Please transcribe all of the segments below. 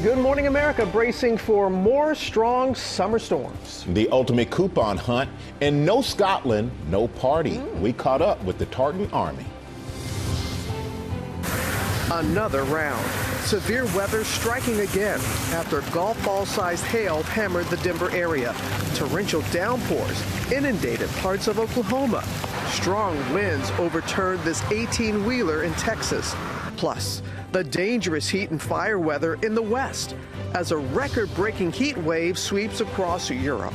Good morning, America, bracing for more strong summer storms. The ultimate coupon hunt, and no Scotland, no party. We caught up with the Tartan Army. Another round. Severe weather striking again after golf ball-sized hail hammered the Denver area. Torrential downpours inundated parts of Oklahoma. Strong winds overturned this 18-wheeler in Texas. Plus, the dangerous heat and fire weather in the West as a record-breaking heat wave sweeps across Europe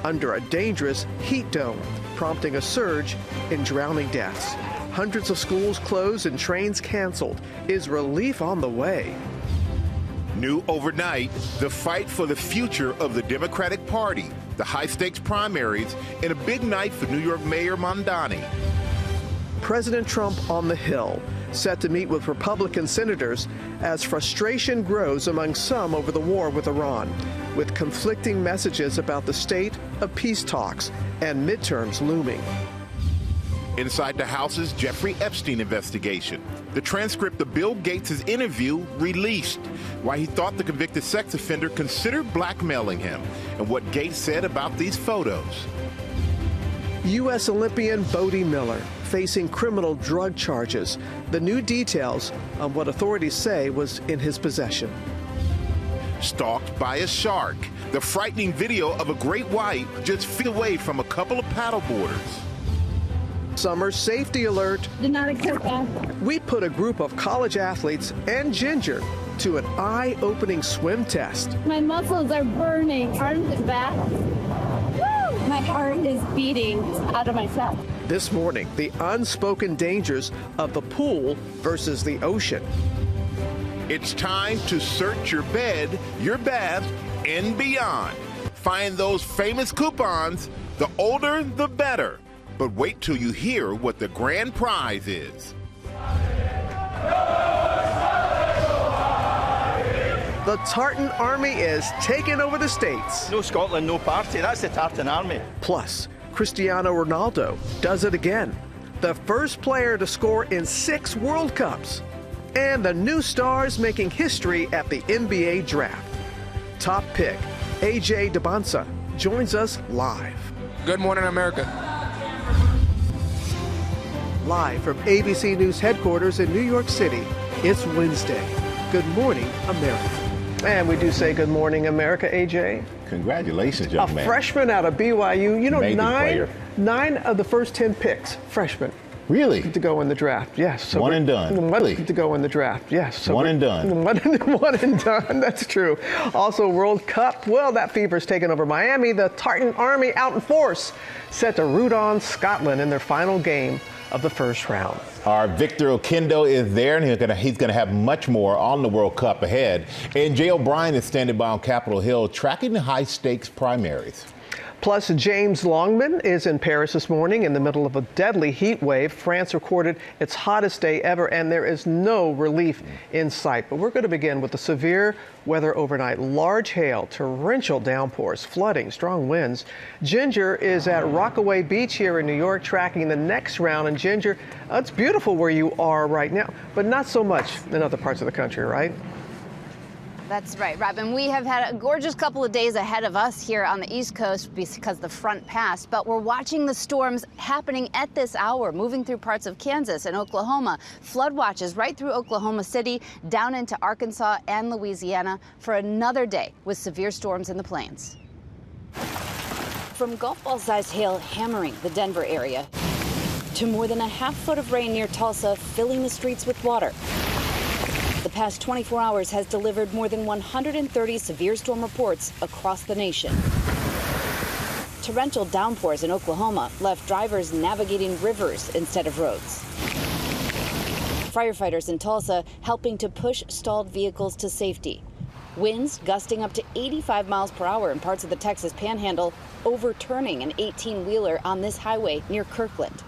under a dangerous heat dome, prompting a surge in drowning deaths. Hundreds of schools closed and trains canceled. Is relief on the way? New overnight, the fight for the future of the Democratic Party, the high-stakes primaries, and a big night for New York Mayor Mondani. President Trump on the Hill, set to meet with Republican senators as frustration grows among some over the war with Iran, with conflicting messages about the state of peace talks and midterms looming. Inside the House's Jeffrey Epstein investigation, the transcript of Bill Gates' interview released, why he thought the convicted sex offender considered blackmailing him, and what Gates said about these photos. U.S. Olympian Bodie Miller facing criminal drug charges. The new details on what authorities say was in his possession. Stalked by a shark, the frightening video of a great white just feet away from a couple of paddleboarders. Summer safety alert. Do not accept that. We put a group of college athletes and Ginger to an eye-opening swim test. My muscles are burning. Arms and back. Woo! My heart is beating out of myself. This morning, the unspoken dangers of the pool versus the ocean. It's time to search your bed, your bath, and beyond. Find those famous coupons. The older, the better. But wait till you hear what the grand prize is. The Tartan Army is taking over the states. No Scotland, no party. That's the Tartan Army. Plus, Cristiano Ronaldo does it again. The first player to score in 6 World Cups. And the new stars making history at the NBA draft. Top pick, AJ Debonsa, joins us live. Good morning, America. Live from ABC News headquarters in New York City, it's Wednesday. Good morning, America. And we do say good morning, America, AJ. Congratulations, young man. A freshman out of BYU. You know, Amazing nine of the first 10 picks, freshmen. Really? To go in the draft, yes. So one and done. Really? To go in the draft, yes. So one and done. One and done, that's true. Also, World Cup, well, that fever's taken over Miami. The Tartan Army out in force, set to root on Scotland in their final game of the first round. Our Victor Okendo is there, and he's gonna have much more on the World Cup ahead. And Jay O'Brien is standing by on Capitol Hill, tracking the high-stakes primaries. Plus, James Longman is in Paris this morning in the middle of a deadly heat wave. France recorded its hottest day ever, and there is no relief in sight. But we're going to begin with the severe weather overnight. Large hail, torrential downpours, flooding, strong winds. Ginger is at Rockaway Beach here in New York, tracking the next round. And Ginger, it's beautiful where you are right now, but not so much in other parts of the country, right? That's right, Robin. We have had a gorgeous couple of days ahead of us here on the East Coast because the front passed, but we're watching the storms happening at this hour, moving through parts of Kansas and Oklahoma. Flood watches right through Oklahoma City, down into Arkansas and Louisiana for another day with severe storms in the plains. From golf ball-sized hail hammering the Denver area to more than a half foot of rain near Tulsa, filling the streets with water. The past 24 hours has delivered more than 130 severe storm reports across the nation. Torrential downpours in Oklahoma left drivers navigating rivers instead of roads. Firefighters in Tulsa helping to push stalled vehicles to safety. Winds gusting up to 85 miles per hour in parts of the Texas Panhandle, overturning an 18-wheeler on this highway near Kirkland.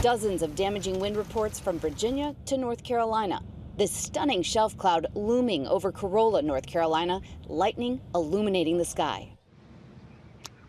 Dozens of damaging wind reports from Virginia to North Carolina. This stunning shelf cloud looming over Corolla, North Carolina, lightning illuminating the sky.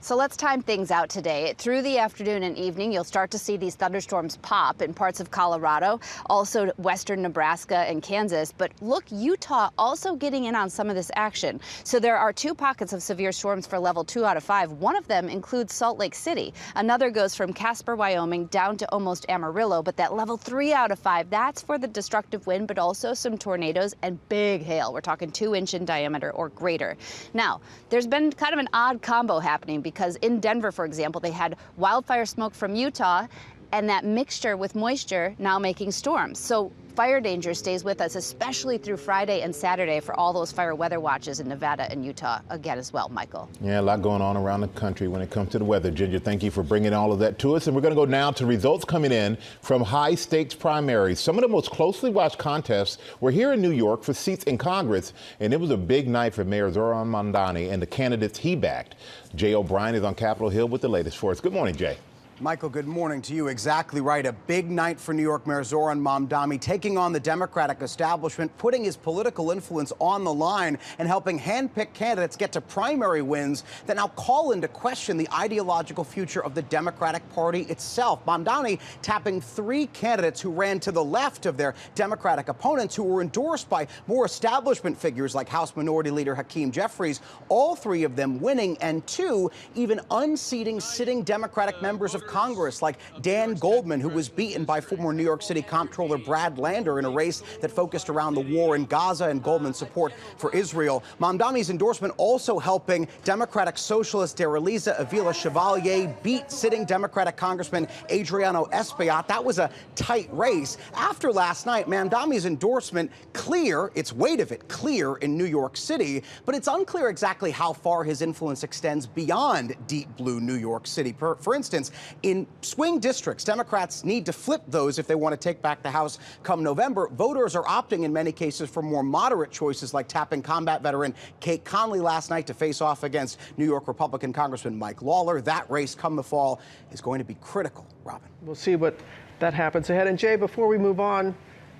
So let's time things out today. Through the afternoon and evening, you'll start to see these thunderstorms pop in parts of Colorado, also western Nebraska and Kansas. But look, Utah also getting in on some of this action. So there are 2 pockets of severe storms for level 2 out of 5. One of them includes Salt Lake City. Another goes from Casper, Wyoming down to almost Amarillo. But that level 3 out of 5, that's for the destructive wind, but also some tornadoes and big hail. We're talking 2-inch in diameter or greater. Now, there's been kind of an odd combo happening because in Denver, for example, they had wildfire smoke from Utah and that mixture with moisture now making storms. So fire danger stays with us, especially through Friday and Saturday for all those fire weather watches in Nevada and Utah again as well, Michael. Yeah, a lot going on around the country when it comes to the weather. Ginger, thank you for bringing all of that to us. And we're going to go now to results coming in from high-stakes primaries. Some of the most closely watched contests were here in New York for seats in Congress, and it was a big night for Mayor Zohran Mamdani and the candidates he backed. Jay O'Brien is on Capitol Hill with the latest for us. Good morning, Jay. Michael, good morning to you. Exactly right. A big night for New York Mayor Zohran Mamdani, taking on the Democratic establishment, putting his political influence on the line and helping hand-picked candidates get to primary wins that now call into question the ideological future of the Democratic Party itself. Mamdani tapping 3 candidates who ran to the left of their Democratic opponents, who were endorsed by more establishment figures like House Minority Leader Hakeem Jeffries, all 3 of them winning, and 2 even unseating sitting Democratic members of Congress like Dan Goldman, who was beaten by former New York City Comptroller Brad Lander in a race that focused around the war in Gaza and Goldman's support for Israel. Mamdani's endorsement also helping Democratic Socialist Daraliza Avila Chevalier beat sitting Democratic Congressman Adriano Espaillat. That was a tight race. After last night, Mamdani's endorsement clear, its weight of it clear in New York City, but it's unclear exactly how far his influence extends beyond deep blue New York City. For instance, in swing districts, Democrats need to flip those if they want to take back the House come November. Voters are opting in many cases for more moderate choices, like tapping combat veteran Kate Conley last night to face off against New York Republican Congressman Mike Lawler. That race come the fall is going to be critical, Robin. We'll see what that happens ahead. And Jay, before we move on,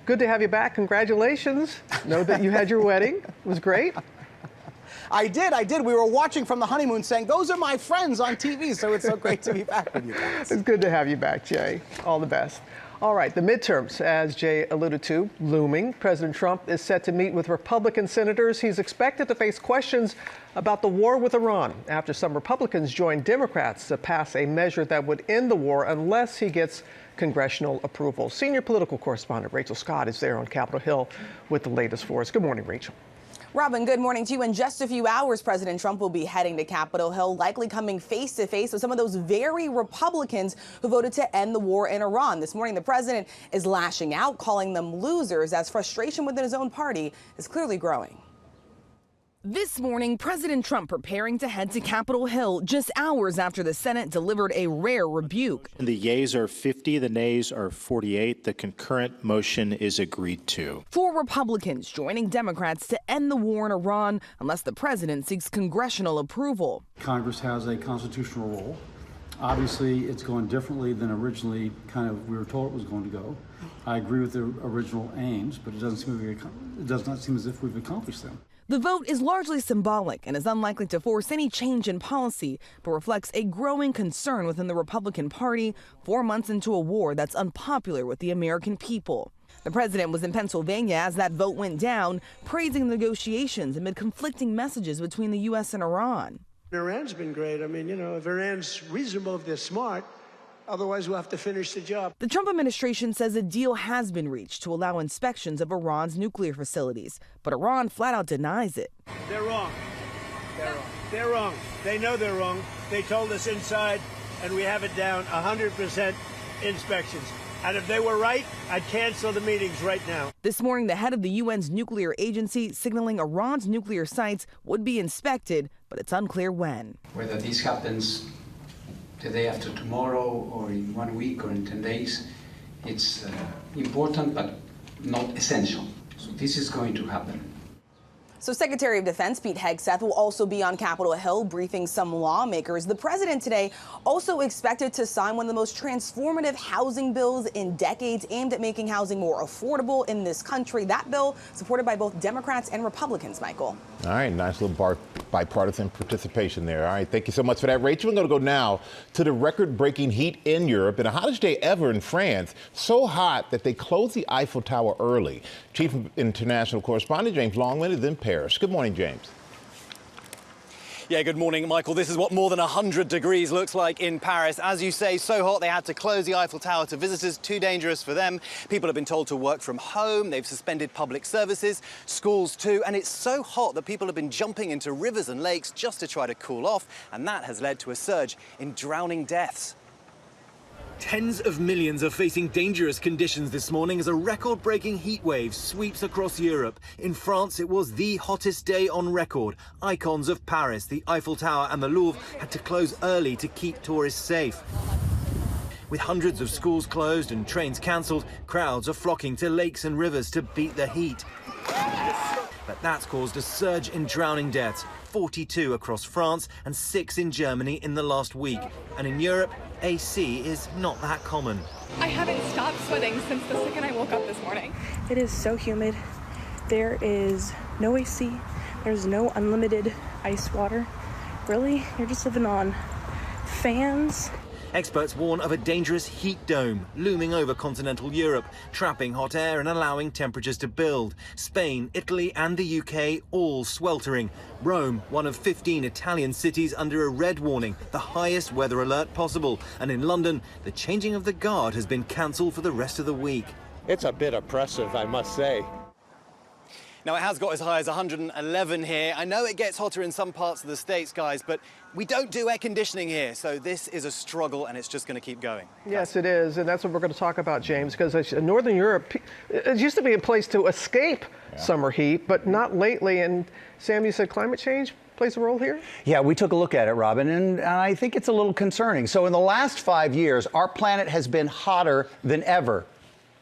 good to have you back. Congratulations. Know that you had your wedding. It was great. I did. We were watching from the honeymoon saying, those are my friends on TV, so it's so great to be back with you guys. It's good to have you back, Jay. All the best. All right, the midterms, as Jay alluded to, looming. President Trump is set to meet with Republican senators. He's expected to face questions about the war with Iran after some Republicans joined Democrats to pass a measure that would end the war unless he gets congressional approval. Senior political correspondent Rachel Scott is there on Capitol Hill with the latest for us. Good morning, Rachel. Robin, good morning to you. In just a few hours, President Trump will be heading to Capitol Hill, likely coming face to face with some of those very Republicans who voted to end the war in Iran. This morning, the president is lashing out, calling them losers, as frustration within his own party is clearly growing. This morning, President Trump preparing to head to Capitol Hill just hours after the Senate delivered a rare rebuke. The yeas are 50, the nays are 48. The concurrent motion is agreed to. 4 Republicans joining Democrats to end the war in Iran unless the president seeks congressional approval. Congress has a constitutional role. Obviously, it's going differently than originally we were told it was going to go. I agree with the original aims, but it does not seem as if we've accomplished them. The vote is largely symbolic and is unlikely to force any change in policy, but reflects a growing concern within the Republican Party 4 months into a war that's unpopular with the American people. The president was in Pennsylvania as that vote went down, praising the negotiations amid conflicting messages between the U.S. and Iran. Iran's been great. I mean, if Iran's reasonable, if they're smart, otherwise we'll have to finish the job. The Trump administration says a deal has been reached to allow inspections of Iran's nuclear facilities, but Iran flat out denies it. They're wrong. They're wrong. They know they're wrong. They told us inside, and we have it down 100% inspections. And if they were right, I'd cancel the meetings right now. This morning, the head of the UN's nuclear agency signaling Iran's nuclear sites would be inspected, but it's unclear when. Whether this happens the day after tomorrow or in 1 week or in 10 days, it's important but not essential. So this is going to happen. So Secretary of Defense Pete Hegseth will also be on Capitol Hill briefing some lawmakers. The president today also expected to sign one of the most transformative housing bills in decades, aimed at making housing more affordable in this country. That bill supported by both Democrats and Republicans, Michael. All right, nice little bipartisan participation there. All right, thank you so much for that, Rachel. We're going to go now to the record-breaking heat in Europe and the hottest day ever in France. So hot that they closed the Eiffel Tower early. Chief International Correspondent James Longman is in Paris. Good morning, James. Yeah, good morning, Michael. This is what more than 100 degrees looks like in Paris. As you say, so hot they had to close the Eiffel Tower to visitors. Too dangerous for them. People have been told to work from home. They've suspended public services, schools too. And it's so hot that people have been jumping into rivers and lakes just to try to cool off. And that has led to a surge in drowning deaths. Tens of millions are facing dangerous conditions this morning as a record-breaking heat wave sweeps across Europe. In France, it was the hottest day on record. Icons of Paris, the Eiffel Tower and the Louvre had to close early to keep tourists safe. With hundreds of schools closed and trains cancelled, crowds are flocking to lakes and rivers to beat the heat. But that's caused a surge in drowning deaths, 42 across France and 6 in Germany in the last week. And in Europe, AC is not that common. I haven't stopped sweating since the second I woke up this morning. It is so humid. There is no AC. There's no unlimited ice water. Really, you're just living on fans. Experts warn of a dangerous heat dome looming over continental Europe, trapping hot air and allowing temperatures to build. Spain, Italy and the UK all sweltering. Rome, one of 15 Italian cities under a red warning, the highest weather alert possible. And in London, the changing of the guard has been cancelled for the rest of the week. It's a bit oppressive, I must say. Now, it has got as high as 111 here. I know it gets hotter in some parts of the States, guys, but we don't do air conditioning here, so this is a struggle, and it's just going to keep going. Yes, it is, and that's what we're going to talk about, James, because in Northern Europe, it used to be a place to escape summer heat, but not lately. And Sam, you said climate change plays a role here? Yeah, we took a look at it, Robin, and I think it's a little concerning. So in the last 5 years, our planet has been hotter than ever.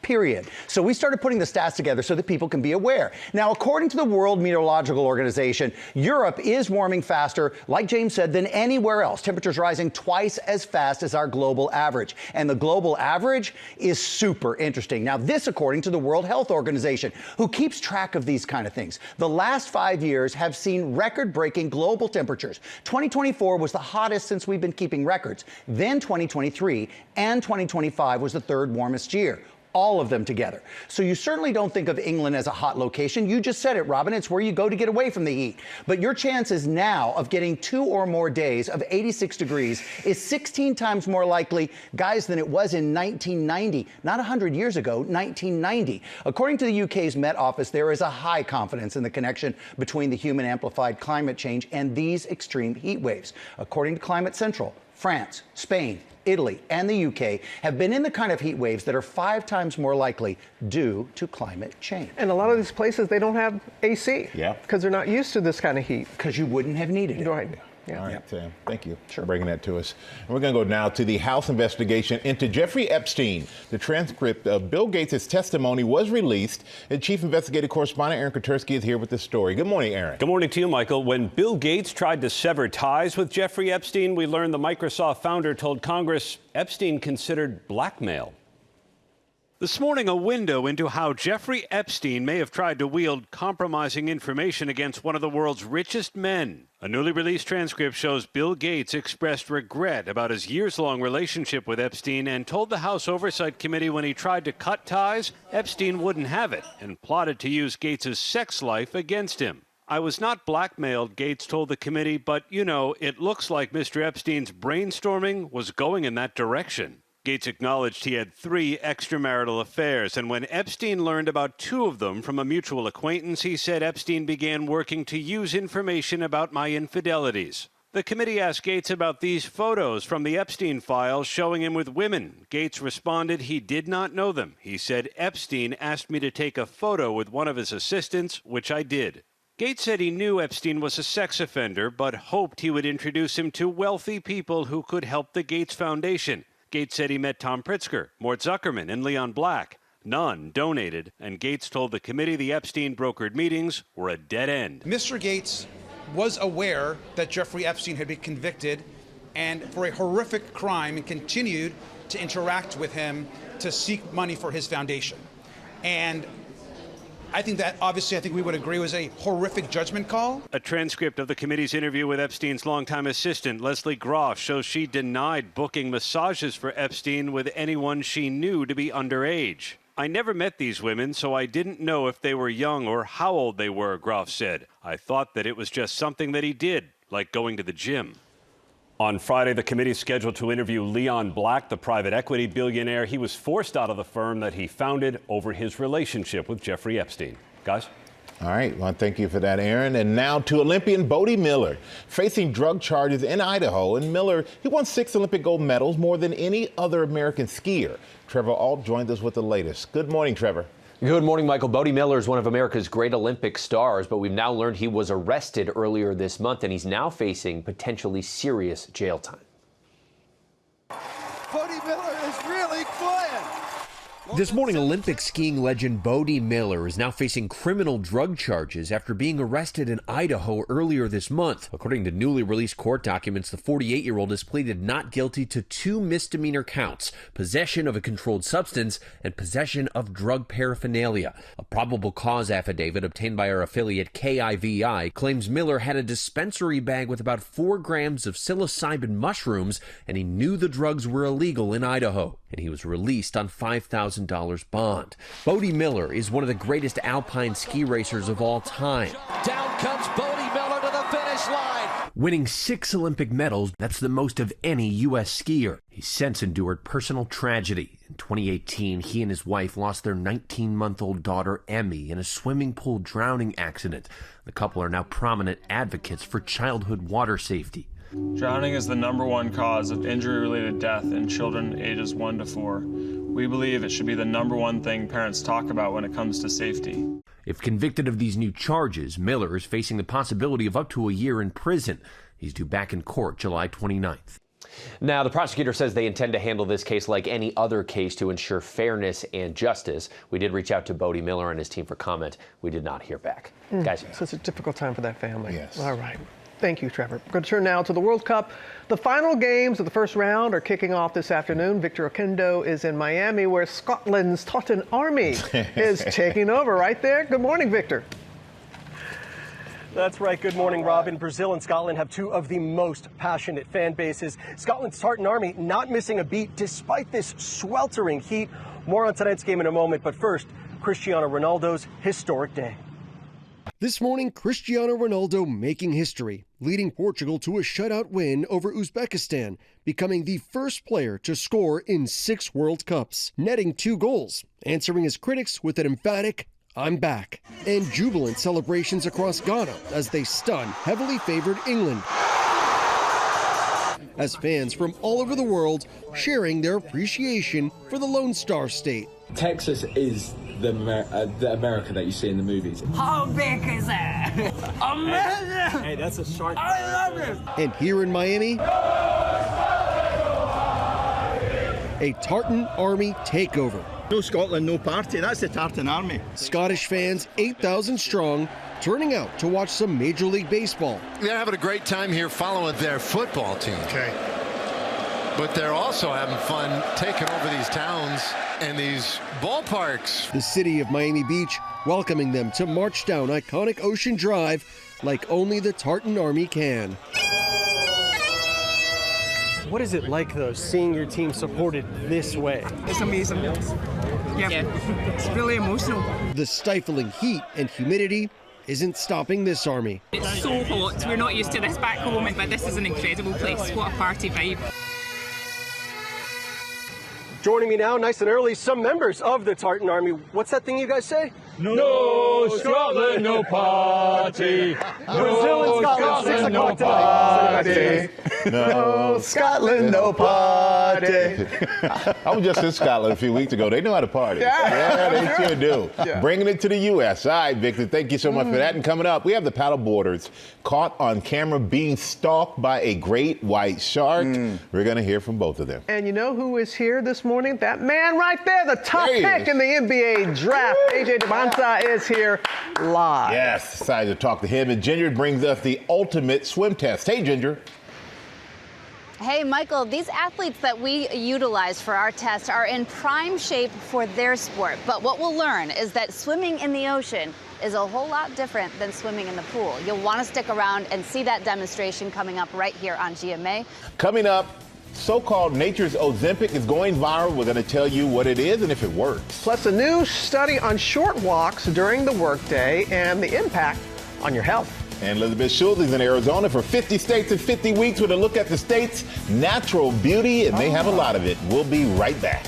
Period. So we started putting the stats together so that people can be aware. Now, according to the World Meteorological Organization, Europe is warming faster, like James said, than anywhere else. Temperatures rising twice as fast as our global average. And the global average is super interesting. Now, this according to the World Health Organization, who keeps track of these kind of things. The last 5 years have seen record-breaking global temperatures. 2024 was the hottest since we've been keeping records. Then 2023 and 2025 was the third warmest year. All of them together. So you certainly don't think of England as a hot location. You just said it, Robin. It's where you go to get away from the heat. But your chances now of getting 2 or more days of 86 degrees is 16 times more likely, guys, than it was in 1990. Not 100 years ago, 1990. According to the UK's Met Office, there is a high confidence in the connection between the human-amplified climate change and these extreme heat waves. According to Climate Central, France, Spain, Italy, and the UK have been in the kind of heat waves that are 5 times more likely due to climate change. And a lot of these places, they don't have AC. Yeah. Because they're not used to this kind of heat. Because you wouldn't have needed it. Right. Yeah. All right, Sam. Thank you for bringing that to us. And we're going to go now to the House investigation into Jeffrey Epstein. The transcript of Bill Gates' testimony was released, and Chief Investigative Correspondent Aaron Katersky is here with this story. Good morning, Aaron. Good morning to you, Michael. When Bill Gates tried to sever ties with Jeffrey Epstein, we learned the Microsoft founder told Congress Epstein considered blackmail. This morning, a window into how Jeffrey Epstein may have tried to wield compromising information against one of the world's richest men. A newly released transcript shows Bill Gates expressed regret about his years-long relationship with Epstein and told the House Oversight Committee when he tried to cut ties, Epstein wouldn't have it and plotted to use Gates' sex life against him. I was not blackmailed, Gates told the committee, but, you know, it looks like Mr. Epstein's brainstorming was going in that direction. Gates acknowledged he had 3 extramarital affairs, and when Epstein learned about 2 of them from a mutual acquaintance, he said Epstein began working to use information about my infidelities. The committee asked Gates about these photos from the Epstein files showing him with women. Gates responded he did not know them. He said Epstein asked me to take a photo with one of his assistants, which I did. Gates said he knew Epstein was a sex offender, but hoped he would introduce him to wealthy people who could help the Gates Foundation. Gates said he met Tom Pritzker, Mort Zuckerman, and Leon Black. None donated, and Gates told the committee the Epstein brokered meetings were a dead end. Mr. Gates was aware that Jeffrey Epstein had been convicted and for a horrific crime and continued to interact with him to seek money for his foundation. And I think that, obviously, I think we would agree was a horrific judgment call. A transcript of the committee's interview with Epstein's longtime assistant, Leslie Groff, shows she denied booking massages for Epstein with anyone she knew to be underage. I never met these women, so I didn't know if they were young or how old they were, Groff said. I thought that it was just something that he did, like going to the gym. On Friday, the committee is scheduled to interview Leon Black, the private equity billionaire. He was forced out of the firm that he founded over his relationship with Jeffrey Epstein. Guys? All right. Well, thank you for that, Aaron. And now to Olympian Bodie Miller, facing drug charges in Idaho. And Miller, he won 6 Olympic gold medals, more than any other American skier. Trevor Ault joined us with the latest. Good morning, Trevor. Good morning, Michael. Bodie Miller is one of America's great Olympic stars, but we've now learned he was arrested earlier this month, and he's now facing potentially serious jail time. Bodie Miller is really flying. This morning, Olympic skiing legend Bodie Miller is now facing criminal drug charges after being arrested in Idaho earlier this month. According to newly released court documents, the 48-year-old has pleaded not guilty to 2 misdemeanor counts: possession of a controlled substance and possession of drug paraphernalia. A probable cause affidavit obtained by our affiliate KIVI claims Miller had a dispensary bag with about 4 grams of psilocybin mushrooms, and he knew the drugs were illegal in Idaho, and he was released on $5,000 bond. Bodie Miller is one of the greatest alpine ski racers of all time. Down comes Bodie Miller to the finish line. Winning 6 Olympic medals, that's the most of any U.S. skier. He's since endured personal tragedy. In 2018, he and his wife lost their 19-month-old daughter, Emmy, in a swimming pool drowning accident. The couple are now prominent advocates for childhood water safety. Drowning is the #1 cause of injury-related death in children ages 1 to 4. We believe it should be the #1 thing parents talk about when it comes to safety. If convicted of these new charges, Miller is facing the possibility of up to a year in prison. He's due back in court July 29th. Now, the prosecutor says they intend to handle this case like any other case to ensure fairness and justice. We did reach out to Bodie Miller and his team for comment. We did not hear back. Guys. So it's a difficult time for that family. Yes. All right. Thank you, Trevor. We're going to turn now to the World Cup. The final games of the first round are kicking off this afternoon. Victor Okendo is in Miami, where Scotland's Tartan Army is taking over right there. Good morning, Victor. That's right. Good morning, Robin. Brazil and Scotland have 2 of the most passionate fan bases. Scotland's Tartan Army not missing a beat despite this sweltering heat. More on tonight's game in a moment, but first, Cristiano Ronaldo's historic day. This morning, Cristiano Ronaldo making history, leading Portugal to a shutout win over Uzbekistan, becoming the first player to score in 6 World Cups, netting 2 goals, answering his critics with an emphatic, "I'm back," and jubilant celebrations across Ghana as they stun heavily favored England, as fans from all over the world sharing their appreciation for the Lone Star State. Texas is the America that you see in the movies. How big is it? Amazing! Hey, that's a shark. I love it! And here in Miami, a Tartan Army takeover. No Scotland, no party. That's the Tartan Army. Scottish fans, 8,000 strong, turning out to watch some Major League Baseball. They're having a great time here following their football team. Okay. But they're also having fun taking over these towns and these ballparks. The city of Miami Beach welcoming them to march down iconic Ocean Drive like only the Tartan Army can. What is it like, though, seeing your team supported this way? It's amazing. Yeah, it's really emotional. The stifling heat and humidity isn't stopping this army. It's so hot. We're not used to this back home, but this is an incredible place. What a party vibe. Joining me now, nice and early, some members of the Tartan Army. What's that thing you guys say? No Scotland, no party. Brazil and Scotland, 6 o'clock tonight. No Scotland, no party. I was just in Scotland a few weeks ago. They know how to party. Yeah, they sure do. Yeah. Bringing it to the U.S. All right, Victor, thank you so much for that. And coming up, we have the paddle boarders caught on camera being stalked by a great white shark. We're going to hear from both of them. And you know who is here this morning? That man right there, the top pick in the NBA draft. AJ Devonta is here live. Yes, decided to talk to him. And Ginger brings us the ultimate swim test. Hey, Ginger. Hey, Michael, these athletes that we utilize for our test are in prime shape for their sport. But what we'll learn is that swimming in the ocean is a whole lot different than swimming in the pool. You'll want to stick around and see that demonstration coming up right here on GMA. Coming up, so-called nature's Ozempic is going viral. We're going to tell you what it is and if it works. Plus a new study on short walks during the workday and the impact on your health. And Elizabeth Schulte's in Arizona for 50 states in 50 weeks with a look at the state's natural beauty, and they have a lot of it. We'll be right back.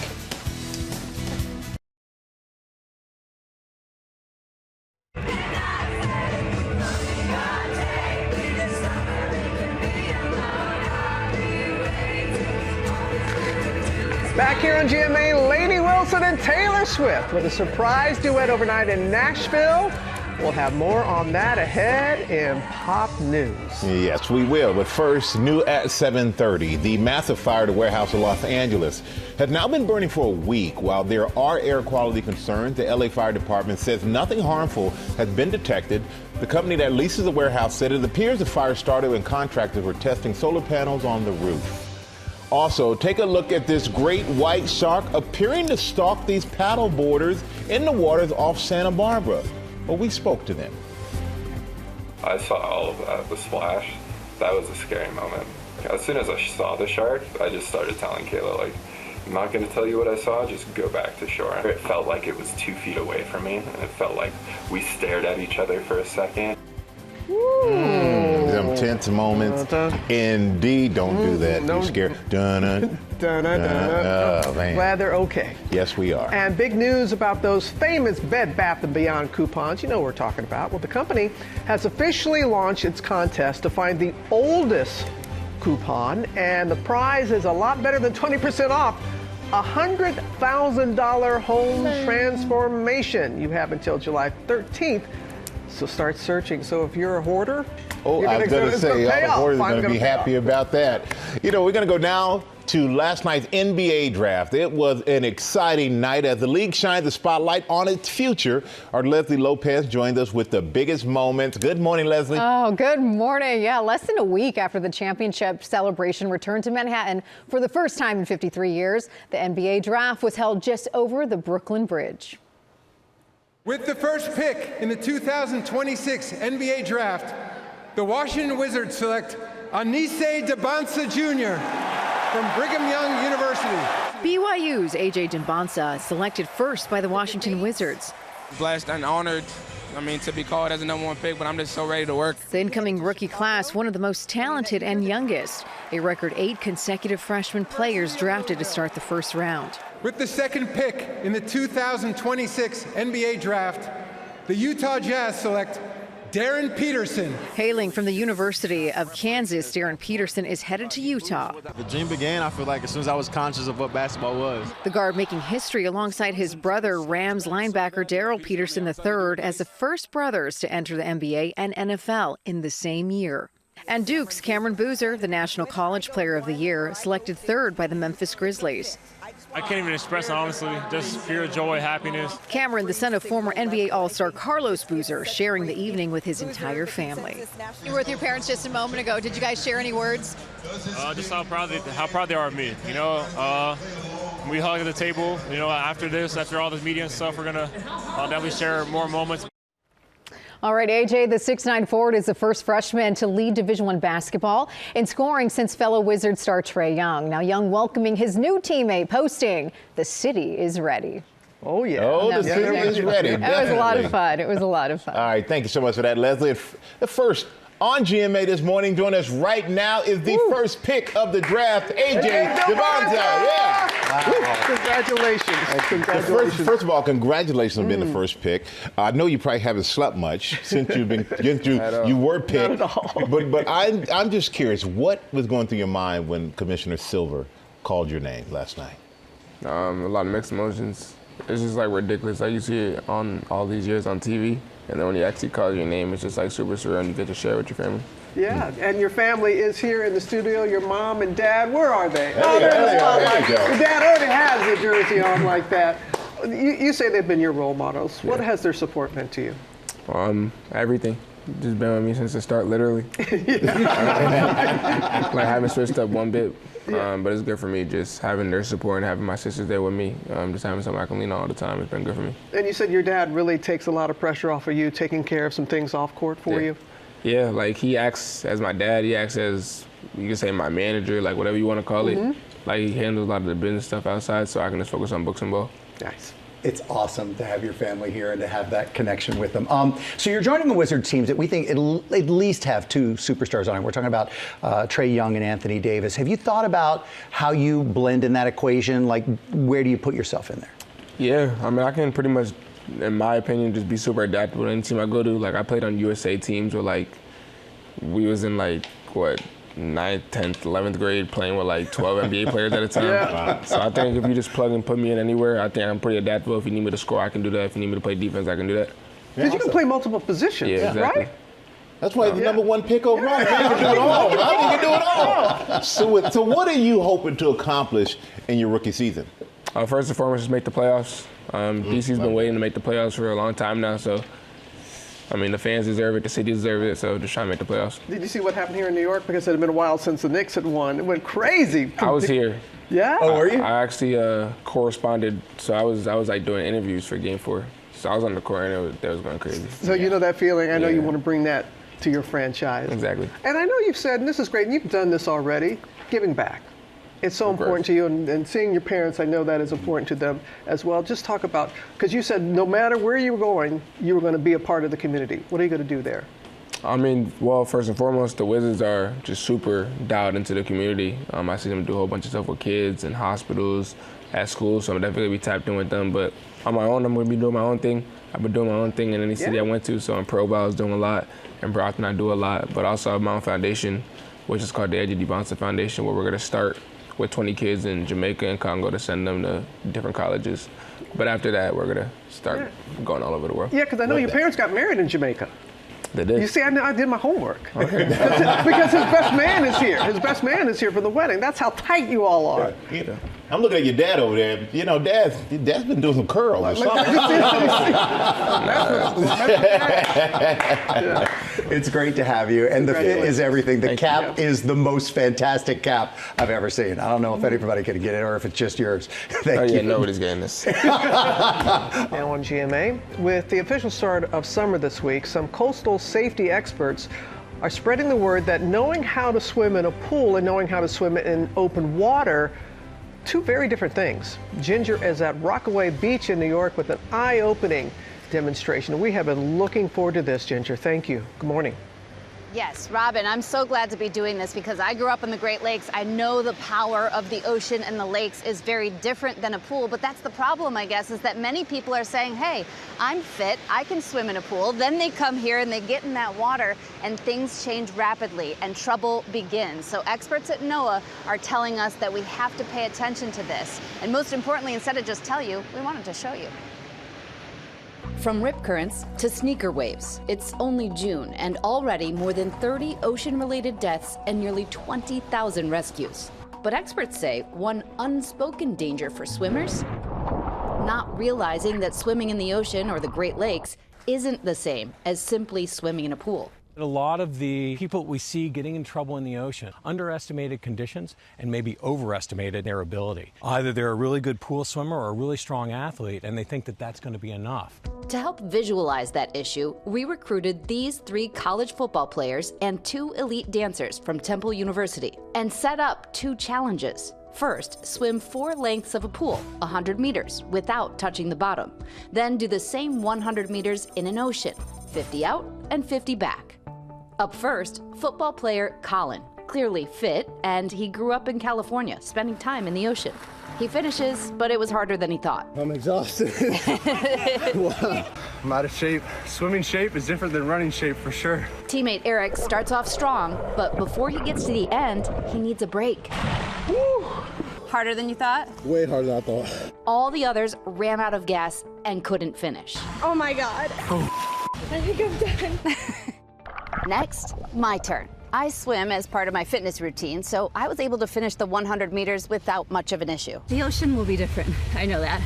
Back here on GMA, Lady Wilson and Taylor Swift with a surprise duet overnight in Nashville. We'll have more on that ahead in Pop News. Yes, we will. But first, new at 7:30, the massive fire at a warehouse in Los Angeles has now been burning for a week. While there are air quality concerns, the LA Fire Department says nothing harmful has been detected. The company that leases the warehouse said it appears the fire started when contractors were testing solar panels on the roof. Also, take a look at this great white shark appearing to stalk these paddle boarders in the waters off Santa Barbara. Well, we spoke to them. I saw all of that, the splash. That was a scary moment. As soon as I saw the shark, I just started telling Kayla, like, I'm not going to tell you what I saw, just go back to shore. It felt like it was 2 feet away from me, and it felt like we stared at each other for a second. Them tense moments. Indeed, don't do that. You're scared. Oh, man. Glad they're okay. Yes, we are. And big news about those famous Bed Bath & Beyond coupons. You know what we're talking about. Well, the company has officially launched its contest to find the oldest coupon, and the prize is a lot better than 20% off. $100,000 home transformation. You have until July 13th. So start searching. So if you're a hoarder, I was going to say, all the hoarders are going to be happy about that. You know, we're going to go now to last night's NBA draft. It was an exciting night as the league shined the spotlight on its future. Our Leslie Lopez joined us with the biggest moments. Good morning, Leslie. Oh, good morning. Yeah, less than a week after the championship celebration returned to Manhattan for the first time in 53 years, the NBA draft was held just over the Brooklyn Bridge. With the first pick in the 2026 NBA Draft, the Washington Wizards select Anise Dembonsa Jr. from Brigham Young University. BYU's A.J. Dembonsa selected first by the Washington Wizards. Blessed and honored, to be called as the #1 pick, but I'm just so ready to work. The incoming rookie class, one of the most talented and youngest. A record 8 consecutive freshman players drafted to start the first round. With the second pick in the 2026 NBA Draft, the Utah Jazz select Darren Peterson. Hailing from the University of Kansas, Darren Peterson is headed to Utah. The dream began, I feel like, as soon as I was conscious of what basketball was. The guard making history alongside his brother, Rams linebacker Daryl Peterson III, as the first brothers to enter the NBA and NFL in the same year. And Duke's Cameron Boozer, the National College Player of the Year, selected third by the Memphis Grizzlies. I can't even express it, honestly. Just pure joy, happiness. Cameron, the son of former NBA All-Star Carlos Boozer, sharing the evening with his entire family. You were with your parents just a moment ago. Did you guys share any words? Just how proud they are of me. We hug at the table. After all this media and stuff, we're gonna definitely share more moments. All right, AJ, the 6'9" forward is the first freshman to lead Division I basketball in scoring since fellow Wizard star Trae Young. Now Young welcoming his new teammate, posting, "The city is ready." Oh, yeah. Oh, the city is ready. It was a lot of fun. It was a lot of fun. All right, thank you so much for that, Leslie. The first on GMA this morning, joining us right now is the first pick of the draft, A.J. Dembonsa. Yeah. Wow. Congratulations. Congratulations. First of all, congratulations on being the first pick. I know you probably haven't slept much since you were picked. Not at all. But I'm just curious, what was going through your mind when Commissioner Silver called your name last night? A lot of mixed emotions. It's just like ridiculous. Like you see it on all these years on TV. And then when he actually calls your name, it's just like super surreal, and you get to share with your family. Yeah, and your family is here in the studio. Your mom and dad, where are they? They're in the spotlight. Your dad already has the jersey on like that. You say they've been your role models. What has their support meant to you? Everything. just been with me since the start, literally. Like, I haven't switched up one bit, but it's good for me just having their support and having my sisters there with me. Just having something I can lean on all the time. It's been good for me. And you said your dad really takes a lot of pressure off of you, taking care of some things off court for you? Yeah, like he acts as my dad. He acts as, you can say, my manager, like whatever you want to call it. Like he handles a lot of the business stuff outside, so I can just focus on books and ball. Nice. It's awesome to have your family here and to have that connection with them. So you're joining the Wizards teams that we think at least have two superstars on it. We're talking about Trae Young and Anthony Davis. Have you thought about how you blend in that equation? Like, where do you put yourself in there? Yeah, I mean, I can pretty much, in my opinion, just be super adaptable to any team I go to. Like, I played on USA teams where, like, we was in, like, what, 9th, 10th, 11th grade playing with like 12 NBA players at a time. So I think if you just plug and put me in anywhere, I think I'm pretty adaptable. If you need me to score, I can do that. If you need me to play defense, I can do that. Because you can play multiple positions, exactly. right? That's why the number one pick overall. You can do it all. You can do it all. So what are you hoping to accomplish in your rookie season? First and foremost, just make the playoffs. DC's been waiting to make the playoffs for a long time now, so I mean, the fans deserve it, the city deserves it, so just try to make the playoffs. Did you see what happened here in New York? Because it had been a while since the Knicks had won. It went crazy. I was here. Yeah? Oh, were you? I actually corresponded, so I was like doing interviews for Game 4. So I was on the court and that was going crazy. So you know that feeling. I know you want to bring that to your franchise. Exactly. And I know you've said, and this is great, and you've done this already, giving back. It's so important to you, and seeing your parents, I know that is important to them as well. Just talk about, because you said no matter where you were going to be a part of the community. What are you going to do there? I mean, well, first and foremost, the Wizards are just super dialed into the community. I see them do a whole bunch of stuff with kids and hospitals, at school, so I'm definitely going to be tapped in with them. But on my own, I'm going to be doing my own thing. I've been doing my own thing in any city I went to, so in Provo I was doing a lot, in Brockton I do a lot, but also I have my own foundation, which is called the Edgy Debonsa Foundation, where we're going to start with 20 kids in Jamaica and Congo to send them to different colleges. But after that, we're going to start going all over the world. Yeah, because I know your parents got married in Jamaica. They did. You see, I did my homework. Okay. Because his best man is here. His best man is here for the wedding. That's how tight you all are. Yeah. I'm looking at your dad over there. You know, Dad's been doing some curls or something. It's great to have you, and the fit is everything. The cap is the most fantastic cap I've ever seen. I don't know if anybody can get it or if it's just yours. Thank you. Nobody's getting this. Now on GMA, with the official start of summer this week, some coastal safety experts are spreading the word that knowing how to swim in a pool and knowing how to swim in open water, two very different things. Ginger is at Rockaway Beach in New York with an eye-opening demonstration. We have been looking forward to this, Ginger. Thank you. Good morning. Yes, Robin, I'm so glad to be doing this because I grew up in the Great Lakes. I know the power of the ocean and the lakes is very different than a pool, but that's the problem, I guess, is that many people are saying, hey, I'm fit, I can swim in a pool. Then they come here and they get in that water and things change rapidly and trouble begins. So experts at NOAA are telling us that we have to pay attention to this. And most importantly, instead of just tell you, we wanted to show you. From rip currents to sneaker waves, it's only June, and already more than 30 ocean-related deaths and nearly 20,000 rescues. But experts say one unspoken danger for swimmers? Not realizing that swimming in the ocean or the Great Lakes isn't the same as simply swimming in a pool. A lot of the people we see getting in trouble in the ocean underestimated conditions and maybe overestimated their ability. Either they're a really good pool swimmer or a really strong athlete, and they think that that's going to be enough. To help visualize that issue, we recruited these 3 college football players and 2 elite dancers from Temple University and set up 2 challenges. First, swim 4 lengths of a pool, 100 meters, without touching the bottom. Then do the same 100 meters in an ocean, 50 out and 50 back. Up first, football player Colin, clearly fit, and he grew up in California, spending time in the ocean. He finishes, but it was harder than he thought. I'm exhausted. Wow. I'm out of shape. Swimming shape is different than running shape for sure. Teammate Eric starts off strong, but before he gets to the end, he needs a break. Woo. Harder than you thought? Way harder than I thought. All the others ran out of gas and couldn't finish. Oh my God. Oh. I think I'm done. Next, my turn. I swim as part of my fitness routine, so I was able to finish the 100 meters without much of an issue. The ocean will be different. I know that.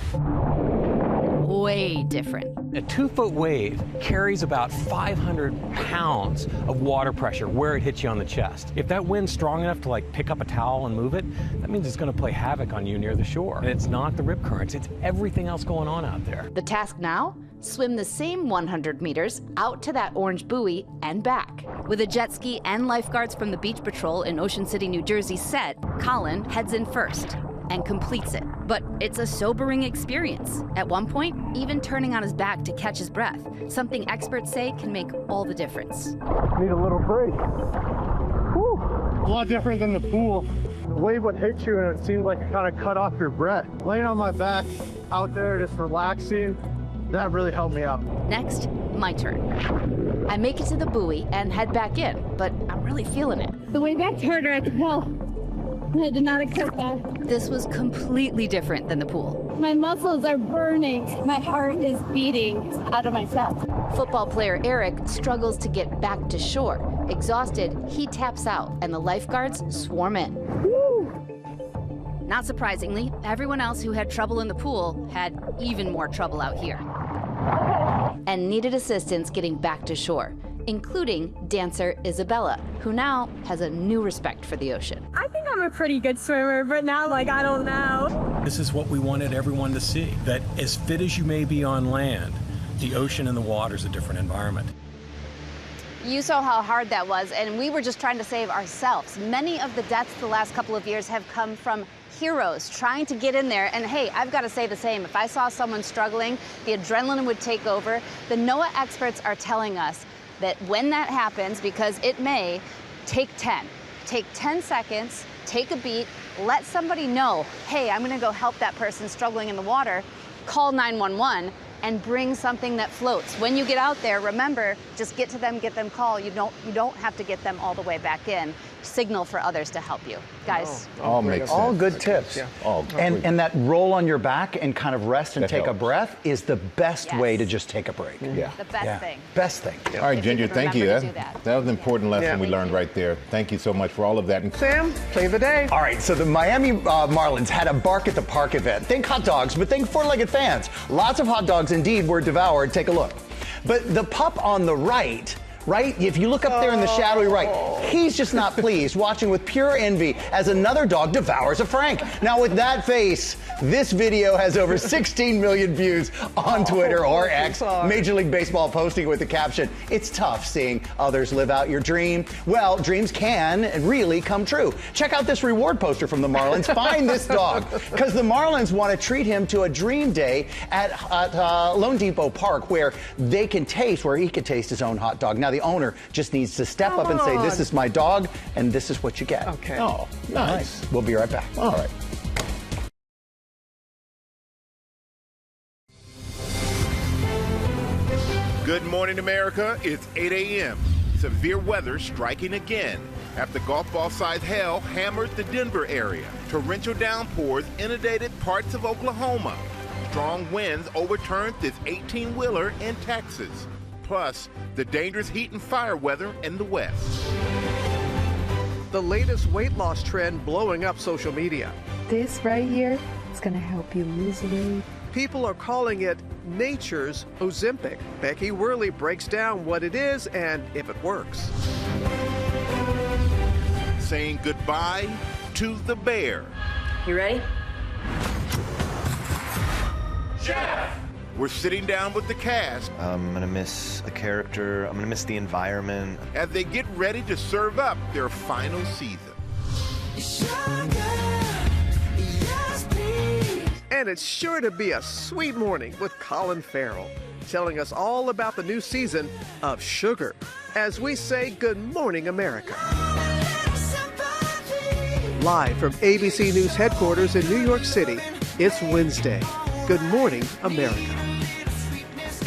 way different. A 2-foot wave carries about 500 pounds of water pressure where it hits you on the chest. If that wind's strong enough to pick up a towel and move it, that means it's going to play havoc on you near the shore. And it's not the rip currents, it's everything else going on out there. The task now? Swim the same 100 meters out to that orange buoy and back. With a jet ski and lifeguards from the Beach Patrol in Ocean City, New Jersey set, Colin heads in first and completes it. But it's a sobering experience. At one point, even turning on his back to catch his breath, something experts say can make all the difference. Need a little break. Whew. A lot different than the pool. The wave would hit you and it seemed like it kind of cut off your breath. Laying on my back out there just relaxing, that really helped me out. Next, my turn. I make it to the buoy and head back in, but I'm really feeling it. The way back's harder, I can tell. I did not expect that. This was completely different than the pool. My muscles are burning. My heart is beating out of my chest. Football player Eric struggles to get back to shore. Exhausted, he taps out, and the lifeguards swarm in. Woo! Not surprisingly, everyone else who had trouble in the pool had even more trouble out here. And needed assistance getting back to shore, including dancer Isabella, who now has a new respect for the ocean. I think I'm a pretty good swimmer, but now, I don't know. This is what we wanted everyone to see, that as fit as you may be on land, the ocean and the water is a different environment. You saw how hard that was, and we were just trying to save ourselves. Many of the deaths the last couple of years have come from heroes trying to get in there. And hey, I've got to say the same. If I saw someone struggling, the adrenaline would take over. The NOAA experts are telling us that when that happens, because it may, take 10. Take 10 seconds, take a beat, let somebody know, hey, I'm gonna go help that person struggling in the water, call 911, and bring something that floats. When you get out there, remember, just get to them, get them call. You don't have to get them all the way back in. Signal for others to help you. Guys. All makes sense. All good tips. Yeah. And that roll on your back and kind of rest and take a breath is the best way to just take a break. Yeah. The best thing. Best thing. All right, Ginger, thank you. That was an important lesson we learned right there. Thank you so much for all of that. And Sam, play of the day. All right, so the Miami Marlins had a Bark at the Park event. Think hot dogs, but think four-legged fans. Lots of hot dogs indeed were devoured. Take a look. But the pup on the right, if you look up there in the shadowy right, he's just not pleased, watching with pure envy as another dog devours a Frank. Now, with that face, this video has over 16 million views on Twitter or X. Major League Baseball posting it with the caption, "It's tough seeing others live out your dream." Well, dreams can really come true. Check out this reward poster from the Marlins. Find this dog, because the Marlins want to treat him to a dream day at Lone Depot Park, where he can taste his own hot dog. Now, the owner just needs to step up and say, "This is my dog, and this is what you get." Okay. Oh, nice. We'll be right back. All right. Good morning, America. It's 8 a.m. Severe weather striking again after golf ball-sized hail hammered the Denver area. Torrential downpours inundated parts of Oklahoma. Strong winds overturned this 18-wheeler in Texas. Plus, the dangerous heat and fire weather in the West. The latest weight loss trend blowing up social media. This right here is going to help you lose weight. People are calling it nature's Ozempic. Becky Worley breaks down what it is and if it works. Saying goodbye to the bear. You ready? Jeff! We're sitting down with the cast. I'm gonna miss the character. I'm gonna miss the environment. As they get ready to serve up their final season. And it's sure to be a sweet morning with Colin Farrell, telling us all about the new season of Sugar, as we say Good Morning America. Live from ABC News headquarters in New York City, it's Wednesday. Good Morning America.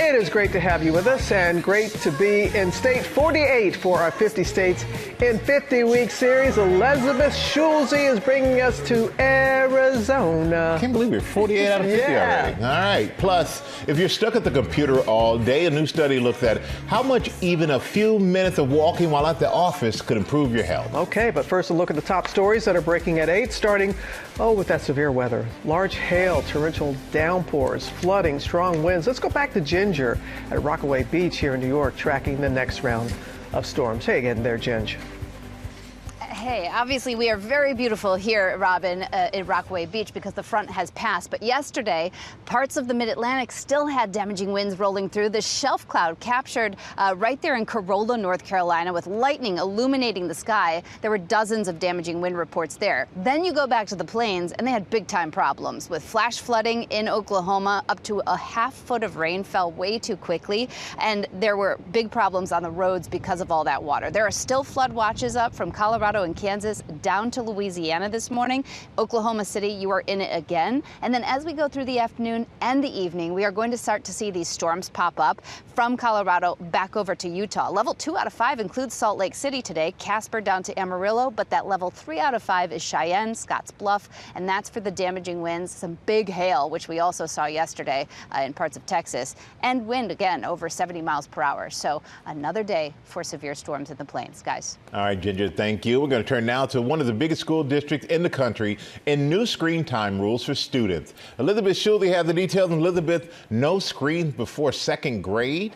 It is great to have you with us and great to be in State 48 for our 50 States in 50-week series. Elizabeth Schulze is bringing us to Arizona. I can't believe we're 48 out of 50 already. All right. Plus, if you're stuck at the computer all day, a new study looks at how much even a few minutes of walking while at the office could improve your health. Okay, but first a look at the top stories that are breaking at 8, starting, with that severe weather. Large hail, torrential downpours, flooding, strong winds. Let's go back to Ginger at Rockaway Beach here in New York, tracking the next round of storms. Hey again there, Ginger. Hey, obviously we are very beautiful here, Robin, in Rockaway Beach because the front has passed. But yesterday, parts of the mid-Atlantic still had damaging winds rolling through. The shelf cloud captured right there in Corolla, North Carolina, with lightning illuminating the sky. There were dozens of damaging wind reports there. Then you go back to the plains, and they had big-time problems with flash flooding in Oklahoma. Up to a half foot of rain fell way too quickly, and there were big problems on the roads because of all that water. There are still flood watches up from Colorado and Kansas down to Louisiana this morning. Oklahoma City, you are in it again. And then as we go through the afternoon and the evening, we are going to start to see these storms pop up from Colorado back over to Utah. Level 2 out of 5 includes Salt Lake City today, Casper down to Amarillo, but that level 3 out of 5 is Cheyenne, Scotts Bluff, and that's for the damaging winds. Some big hail, which we also saw yesterday in parts of Texas, and wind again over 70 miles per hour. So another day for severe storms in the plains, guys. All right, Ginger, thank you. We're going to turn now to one of the biggest school districts in the country and new screen time rules for students. Elizabeth Schulze has the details. Elizabeth, no screens before second grade?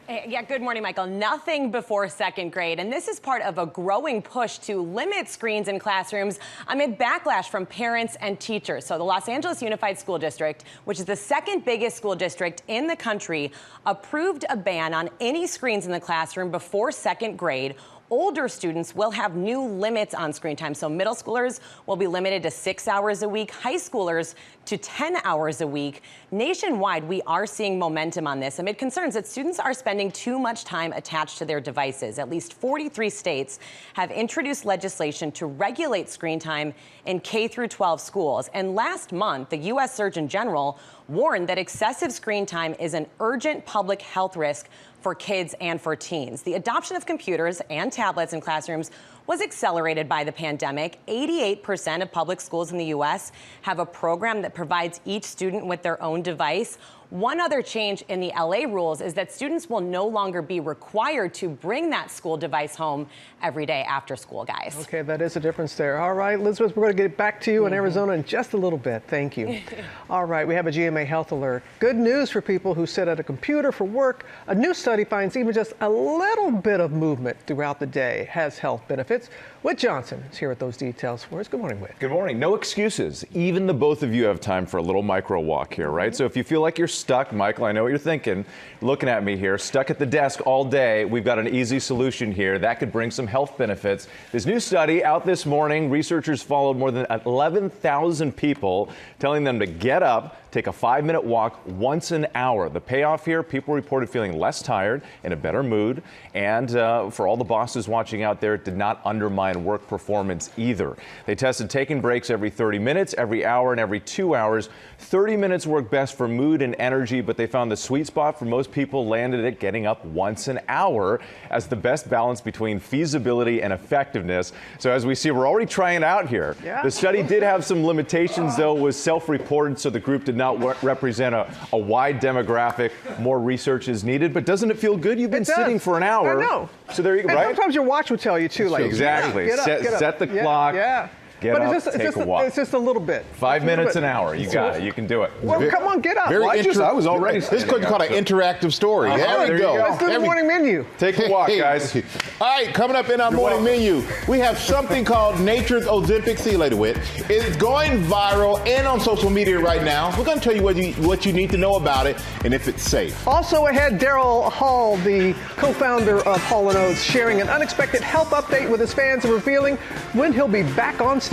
Yeah, good morning, Michael. Nothing before second grade. And this is part of a growing push to limit screens in classrooms amid backlash from parents and teachers. So the Los Angeles Unified School District, which is the second biggest school district in the country, approved a ban on any screens in the classroom before second grade. Older students will have new limits on screen time. So middle schoolers will be limited to 6 hours a week, high schoolers to 10 hours a week. Nationwide, we are seeing momentum on this amid concerns that students are spending too much time attached to their devices. At least 43 states have introduced legislation to regulate screen time in K through 12 schools. And last month, the U.S. Surgeon General warned that excessive screen time is an urgent public health risk for kids and for teens. The adoption of computers and tablets in classrooms was accelerated by the pandemic. 88% of public schools in the U.S. have a program that provides each student with their own device. One other change in the LA rules is that students will no longer be required to bring that school device home every day after school, guys. Okay, that is a difference there. All right, Elizabeth, we're going to get back to you in Arizona in just a little bit. Thank you. All right, we have a GMA health alert. Good news for people who sit at a computer for work. A new study finds even just a little bit of movement throughout the day has health benefits. Whit Johnson is here with those details for us. Good morning, Whit. Good morning. No excuses. Even the both of you have time for a little micro walk here, right? So if you feel like you're stuck, Michael, I know what you're thinking, looking at me here, stuck at the desk all day, we've got an easy solution here that could bring some health benefits. This new study out this morning, researchers followed more than 11,000 people, telling them to get up, take a 5-minute walk once an hour. The payoff here, people reported feeling less tired, in a better mood, and for all the bosses watching out there, it did not undermine work performance either. They tested taking breaks every 30 minutes, every hour, and every 2 hours. 30 minutes work best for mood and energy, but they found the sweet spot for most people landed at getting up once an hour as the best balance between feasibility and effectiveness. So as we see, we're already trying it out here. Yeah. The study did have some limitations, though. It was self-reported, so the group did not represent a wide demographic. More research is needed, but doesn't it feel good? You've been sitting for an hour. I know. So there you go, and right? Sometimes your watch will tell you, too. Like, exactly. Get up. Set the clock. Yeah. Get up, take a walk. It's just a little bit. 5 minutes an hour. You got it. You can do it. Well, come on, get up. I was already. This could be called an interactive story. There we go. Let's do the morning menu. Take a walk, guys. All right, coming up in our morning menu, we have something called Nature's Ozempic. See you later, Whit. It's going viral and on social media right now. We're going to tell you what you need to know about it and if it's safe. Also ahead, Daryl Hall, the co-founder of Hall & Oates, sharing an unexpected health update with his fans and revealing when he'll be back on stage.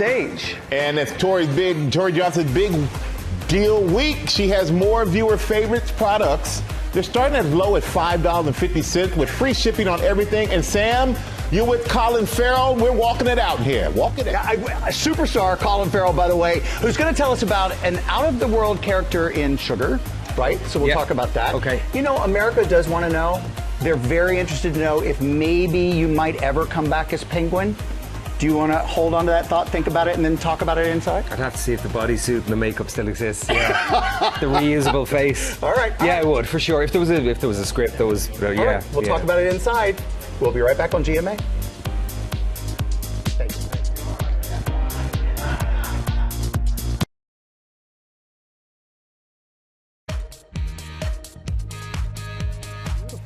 And it's Tori Johnson's big deal week. She has more viewer favorites products. They're starting as low as $5.50 with free shipping on everything. And Sam, you're with Colin Farrell. We're walking it out here. Walking it out. Superstar Colin Farrell, by the way, who's going to tell us about an out-of-the-world character in Sugar, right? So we'll talk about that. Okay. You know, America does want to know. They're very interested to know if maybe you might ever come back as Penguin. Do you want to hold on to that thought, think about it, and then talk about it inside? I'd have to see if the bodysuit and the makeup still exists. Yeah. The reusable face. All right. Yeah, I would for sure. If there was a script that was, All right, we'll talk about it inside. We'll be right back on GMA.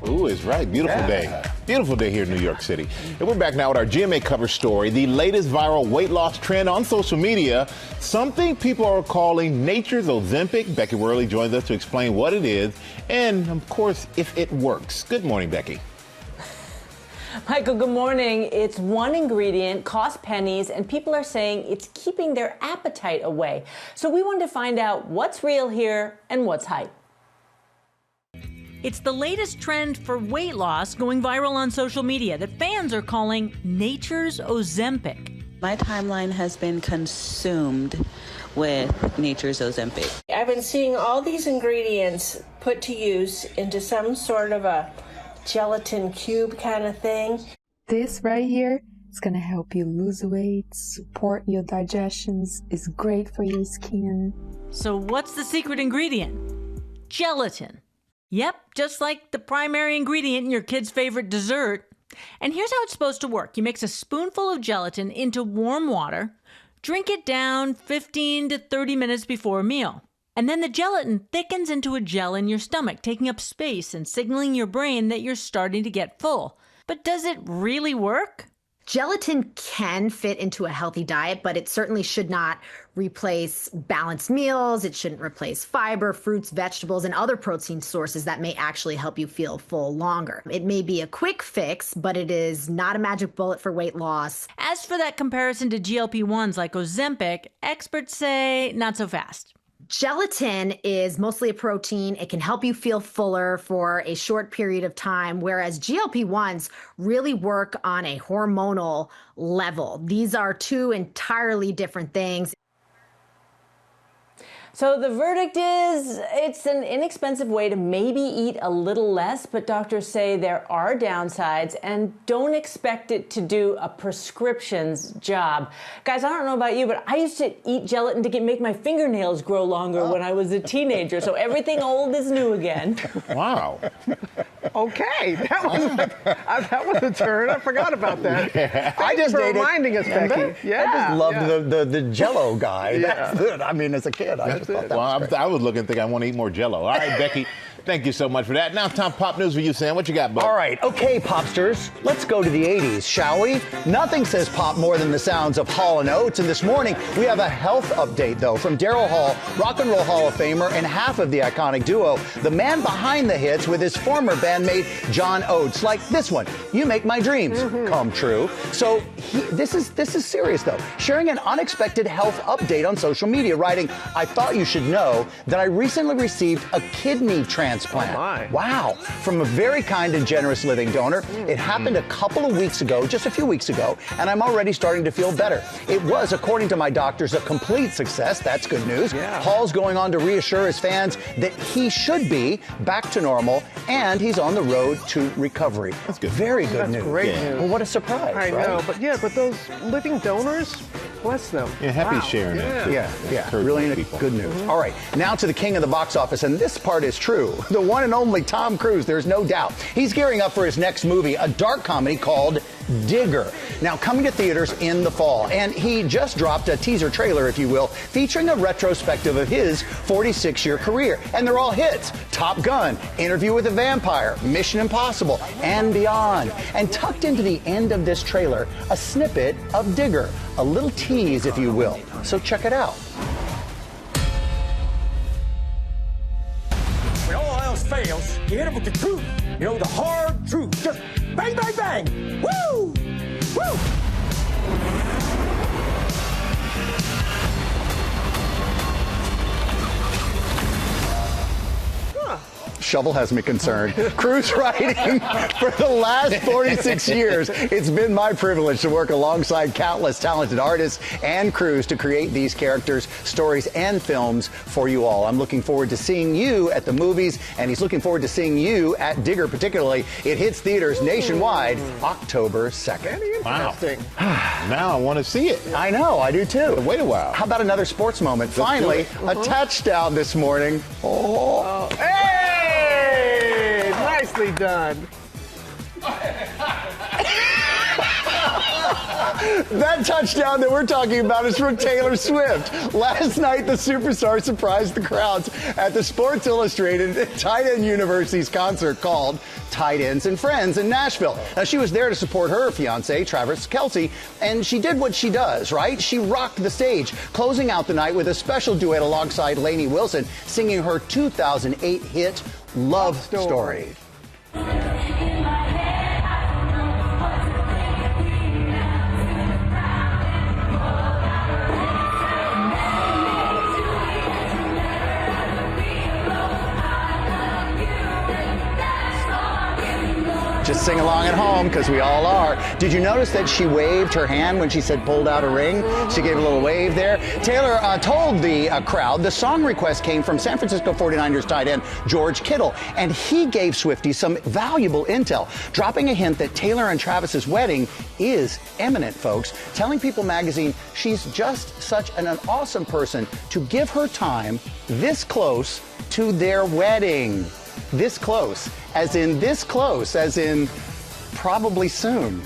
Ooh, it's right. Beautiful day. Beautiful day here in New York City. And we're back now with our GMA cover story, the latest viral weight loss trend on social media, something people are calling nature's Ozempic. Becky Worley joins us to explain what it is and, of course, if it works. Good morning, Becky. Michael, good morning. It's one ingredient, costs pennies, and people are saying it's keeping their appetite away. So we wanted to find out what's real here and what's hype. It's the latest trend for weight loss going viral on social media that fans are calling nature's Ozempic. My timeline has been consumed with nature's Ozempic. I've been seeing all these ingredients put to use into some sort of a gelatin cube kind of thing. This right here is going to help you lose weight, support your digestions, is great for your skin. So what's the secret ingredient? Gelatin. Yep, just like the primary ingredient in your kid's favorite dessert. And here's how it's supposed to work. You mix a spoonful of gelatin into warm water, drink it down 15 to 30 minutes before a meal. And then the gelatin thickens into a gel in your stomach, taking up space and signaling your brain that you're starting to get full. But does it really work? Gelatin can fit into a healthy diet, but it certainly should not replace balanced meals. It shouldn't replace fiber, fruits, vegetables, and other protein sources that may actually help you feel full longer. It may be a quick fix, but it is not a magic bullet for weight loss. As for that comparison to GLP-1s like Ozempic, experts say not so fast. Gelatin is mostly a protein. It can help you feel fuller for a short period of time, whereas GLP-1s really work on a hormonal level. These are two entirely different things. So the verdict is it's an inexpensive way to maybe eat a little less, but doctors say there are downsides and don't expect it to do a prescription's job. Guys, I don't know about you, but I used to eat gelatin to make my fingernails grow longer when I was a teenager, so everything old is new again. Wow. Okay, that was a turn. I forgot about that. I just for ate reminding us, Becky. I just loved the Jell-O guy. Yeah. That's it. I mean, as a kid, I just thought that was great. I was looking thinking I want to eat more Jell-O. All right, Becky, thank you so much for that. Now it's time for Pop News for you, Sam. What you got, bud? All right, okay, Popsters, let's go to the 80s, shall we? Nothing says pop more than the sounds of Hall & Oates, and this morning we have a health update, though, from Daryl Hall, Rock and Roll Hall of Famer and half of the iconic duo, the man behind the hits with his former bandmate John Oates, like this one, You Make My Dreams Come True. So this is serious, though, sharing an unexpected health update on social media, writing, I thought you should know that I recently received a kidney transplant. Oh my. Wow, from a very kind and generous living donor. It happened a couple of weeks ago, just a few weeks ago, and I'm already starting to feel better. It was, according to my doctors, a complete success. That's good news. Yeah. Hall's going on to reassure his fans that he should be back to normal, and he's on the road to recovery. That's good. Very good That's news. great news. Well, what a surprise, I right? know, but those living donors, bless them. Yeah, happy Wow. sharing that. Yeah, Encourage really people. good news. All right, now to the king of the box office, and this part is true. The one and only Tom Cruise, there's no doubt. He's gearing up for his next movie, a dark comedy called Digger. Now, coming to theaters in the fall, and he just dropped a teaser trailer, if you will, featuring a retrospective of his 46-year career. And they're all hits. Top Gun, Interview with a Vampire, Mission Impossible, and beyond. And tucked into the end of this trailer, a snippet of Digger, a little tease, if you will. So check it out. When all else fails, you hit it with the truth. You know, the hard truth. Just bang, bang, bang. Woo! Woo! shovel has me concerned. Cruise riding for the last 46 years. It's been my privilege to work alongside countless talented artists and crews to create these characters, stories, and films for you all. I'm looking forward to seeing you at the movies, and he's looking forward to seeing you at Digger particularly. It hits theaters nationwide October 2nd. Wow. Now I want to see it. I know, I do too. Wait a while. How about another sports moment? Finally, a touchdown this morning. Oh. Hey! Nicely done. That touchdown that we're talking about is from Taylor Swift. Last night, the superstar surprised the crowds at the Sports Illustrated Tight End University's concert called Tight Ends and Friends in Nashville. Now, she was there to support her fiancé, Travis Kelce, and she did what she does, right? She rocked the stage, closing out the night with a special duet alongside Lainey Wilson, singing her 2008 hit, Love Story. Just sing along at home, because we all are. Did you notice that she waved her hand when she said pulled out a ring? She gave a little wave there. Taylor told the crowd the song request came from San Francisco 49ers tight end George Kittle, and he gave Swiftie some valuable intel, dropping a hint that Taylor and Travis's wedding is imminent, folks, telling People magazine she's just such an awesome person to give her time this close to their wedding. This close, as in probably soon.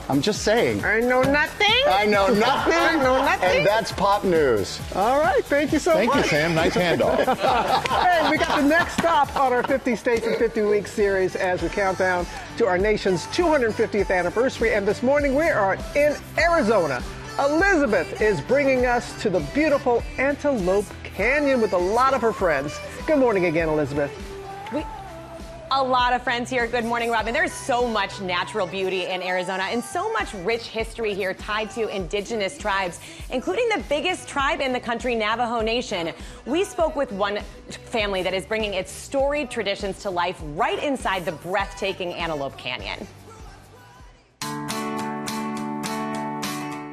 I'm just saying. I know nothing. I know nothing. I know nothing. And that's pop news. All right, thank you so much. Thank you, Sam. Nice handoff. Hey, we got the next stop on our 50 States in 50 Weeks series as we count down to our nation's 250th anniversary. And this morning we are in Arizona. Elizabeth is bringing us to the beautiful Antelope Canyon with a lot of her friends. Good morning again, Elizabeth. A lot of friends here. Good morning, Robin. There's so much natural beauty in Arizona and so much rich history here tied to indigenous tribes, including the biggest tribe in the country, Navajo Nation. We spoke with one family that is bringing its storied traditions to life right inside the breathtaking Antelope Canyon.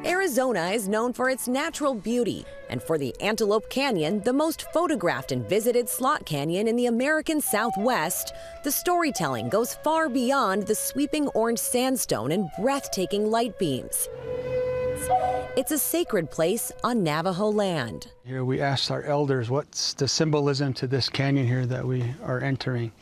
Arizona is known for its natural beauty, and for the Antelope Canyon, the most photographed and visited slot canyon in the American Southwest, the storytelling goes far beyond the sweeping orange sandstone and breathtaking light beams. It's a sacred place on Navajo land. Here we asked our elders, what's the symbolism to this canyon here that we are entering?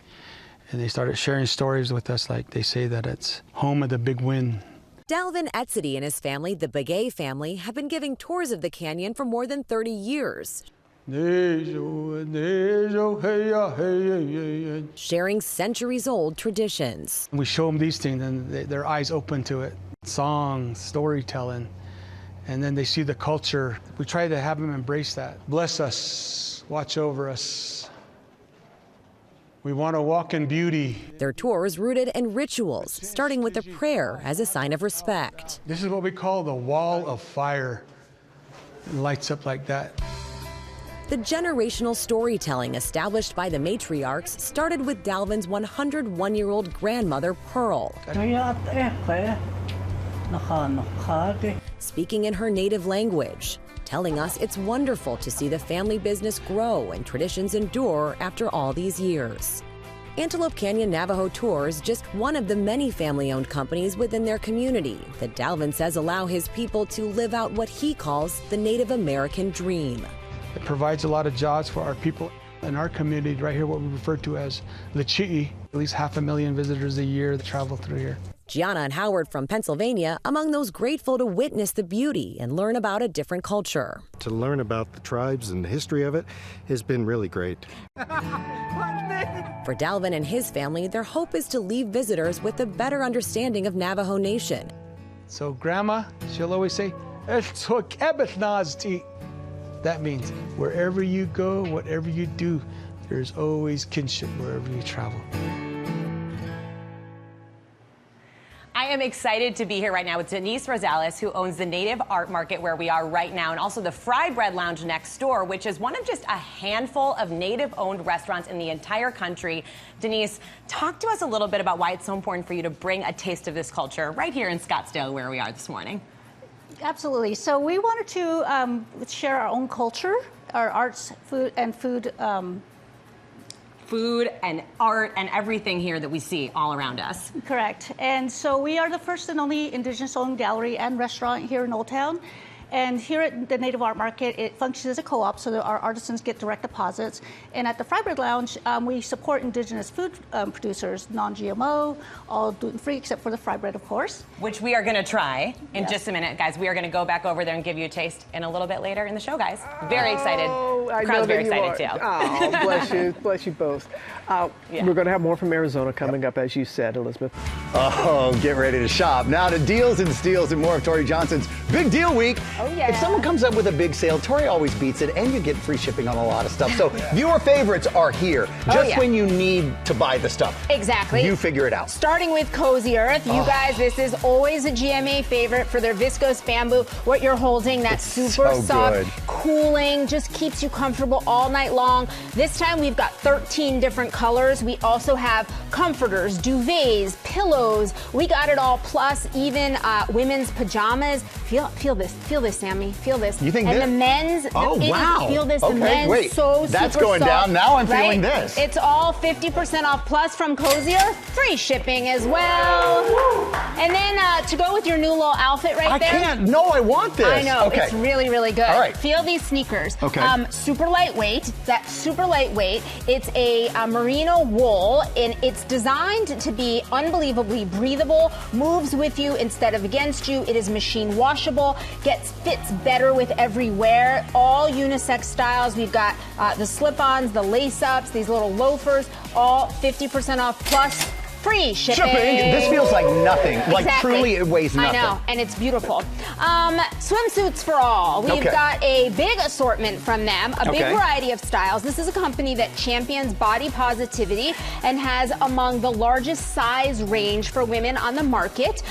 And they started sharing stories with us, like they say that it's home of the big wind. Dalvin Etzedy and his family, the Begay family, have been giving tours of the canyon for more than 30 years. Sharing centuries-old traditions. We show them these things and their eyes open to it. Songs, storytelling, and then they see the culture. We try to have them embrace that. Bless us, watch over us. We want to walk in beauty. Their tour is rooted in rituals, starting with a prayer as a sign of respect. This is what we call the wall of fire. It lights up like that. The generational storytelling established by the matriarchs started with Dalvin's 101-year-old grandmother, Pearl. Speaking in her native language, telling us it's wonderful to see the family business grow and traditions endure after all these years. Antelope Canyon Navajo Tour is just one of the many family-owned companies within their community that Dalvin says allow his people to live out what he calls the Native American dream. It provides a lot of jobs for our people in our community right here, what we refer to as the Chi'i. At least 500,000 visitors a year that travel through here. Gianna and Howard from Pennsylvania, among those grateful to witness the beauty and learn about a different culture. To learn about the tribes and the history of it has been really great. For Dalvin and his family, their hope is to leave visitors with a better understanding of Navajo Nation. So Grandma, she'll always say, that means wherever you go, whatever you do, there's always kinship wherever you travel. I am excited to be here right now with Denise Rosales, who owns the Native Art Market where we are right now, and also the Fry Bread Lounge next door, which is one of just a handful of Native-owned restaurants in the entire country. Denise, talk to us a little bit about why it's so important for you to bring a taste of this culture right here in Scottsdale, where we are this morning. Absolutely. So we wanted to share our own culture, our arts, food, and food and art and everything here that we see all around us. Correct. And so we are the first and only Indigenous-owned gallery and restaurant here in Old Town. And here at the Native Art Market, it functions as a co-op, so that our artisans get direct deposits. And at the Fry Bread Lounge, we support Indigenous food producers, non-GMO, all gluten-free, except for the fry bread, of course. Which we are going to try in just a minute, guys. We are going to go back over there and give you a taste in a little bit later in the show, guys. Very excited. I Crowd's know very that you excited, are. too. Oh, bless you. Bless you both. We're going to have more from Arizona coming up, as you said, Elizabeth. Oh, get ready to shop. Now to deals and steals and more of Tori Johnson's Big Deal Week. Oh, yeah. If someone comes up with a big sale, Tori always beats it, and you get free shipping on a lot of stuff. So viewer favorites are here just when you need to buy the stuff. Exactly. You figure it out. Starting with Cozy Earth, you guys, this is always a GMA favorite for their viscose bamboo. What you're holding, that super so soft, good. cooling, just keeps you comfortable all night long. This time we've got 13 different colors. We also have comforters, duvets, pillows. We got it all, plus even women's pajamas. Feel this, Sammy. Feel this. You think and this? the men's. Oh, wow. Feel this. Okay, the men's wait. so That's super going soft, down. Now I'm right? feeling this. It's all 50% off plus from Cozy Earth. Free shipping as well. And then to go with your new little outfit right there. I can't. No, I want this. I know. Okay. It's really, really good. All right. Feel these sneakers. Okay. Super lightweight. That's super lightweight. It's a merino wool, and it's designed to be unbelievably breathable, moves with you instead of against you. It is machine washable, fits better with every wear. All unisex styles. We've got the slip-ons, the lace-ups, these little loafers, all 50% off plus free shipping. This feels like nothing. Like Exactly. truly it weighs nothing. I know, and it's beautiful. Swimsuits for all. We've got a big assortment from them, a big variety of styles. This is a company that champions body positivity and has among the largest size range for women on the market.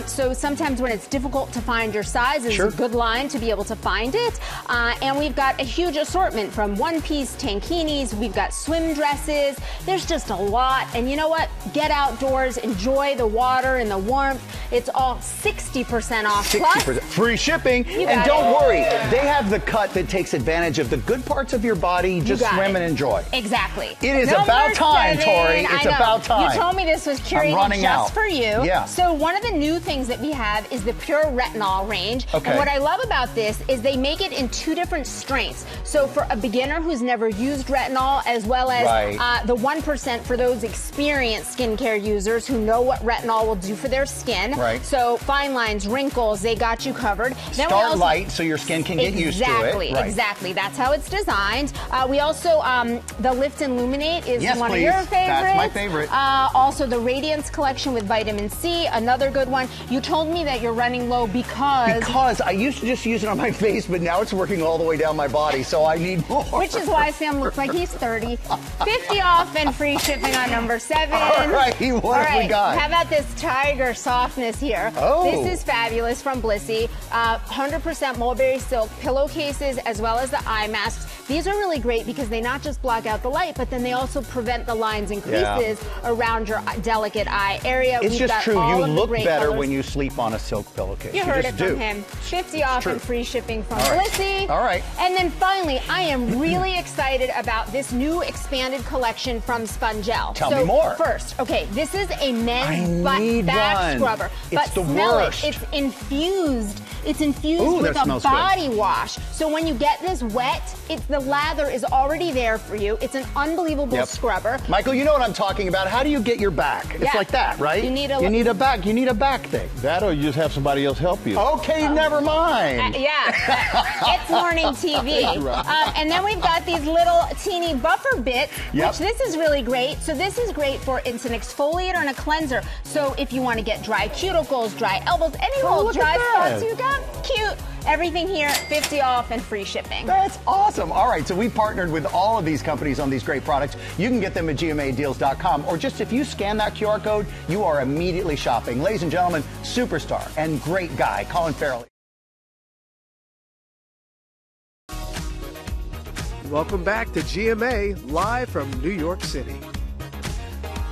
So sometimes when it's difficult to find your size, it's a good line to be able to find it. And we've got a huge assortment from one-piece tankinis. We've got swim dresses. There's just a lot. And you know what? Get outdoors, enjoy the water and the warmth. It's all 60% off. 60%. Plus, free shipping. And don't worry, they have the cut that takes advantage of the good parts of your body. Just swim and enjoy. Exactly. It is about time, 7. Tori. It's about time. You told me this was curated just for you. Yeah. So one of the new things that we have is the Pure Retinol range. Okay. And what I love about this is they make it in 2 different strengths. So for a beginner who's never used retinol, as well as the 1% for those experienced skincare users who know what retinol will do for their skin. Right. So fine lines, wrinkles, they got you covered. Then Start light so your skin can get used to it. Exactly. That's how it's designed. We also, the Lift and Illuminate is one of your favorites. That's my favorite. Also, the Radiance collection with vitamin C, another good one. You told me that you're running low because I used to just use it on my face, but now it's working all the way down my body, so I need more. Which is why Sam looks like he's 30. 50 off and free shipping on number 7. All right, what have we got? How about this tiger softness here? Oh. This is fabulous from Blissy. 100% mulberry silk pillowcases as well as the eye masks. These are really great because they not just block out the light, but then they also prevent the lines and creases around your delicate eye area. It's We've just got true. all You of the look great better colors. when you sleep on a silk pillowcase. You heard just it from do. him. 50 off and free shipping from All right. Blissy. All right. And then finally, I am really excited about this new expanded collection from Spongel. Tell me more. First, this is a men's back scrubber. It's the smell worst. it. It's infused. It's infused Ooh, with that a smells body good. wash. So when you get this wet, the lather is already there for you. It's an unbelievable scrubber. Michael, you know what I'm talking about. How do you get your back? It's like that, right? You need a back. You need a back thing. That or you just have somebody else help you. Okay, never mind. It's morning TV. And then we've got these little teeny buffer bits, which this is really great. So this is great for, it's an exfoliator and a cleanser. So if you want to get dry cuticles, dry elbows, any little dry spots you got, cute. Everything here, 50 off and free shipping. That's awesome. All right, so we partnered with all of these companies on these great products. You can get them at gmadeals.com, or just if you scan that QR code, you are immediately shopping. Ladies and gentlemen, superstar and great guy, Colin Farrell. Welcome back to GMA, live from New York City.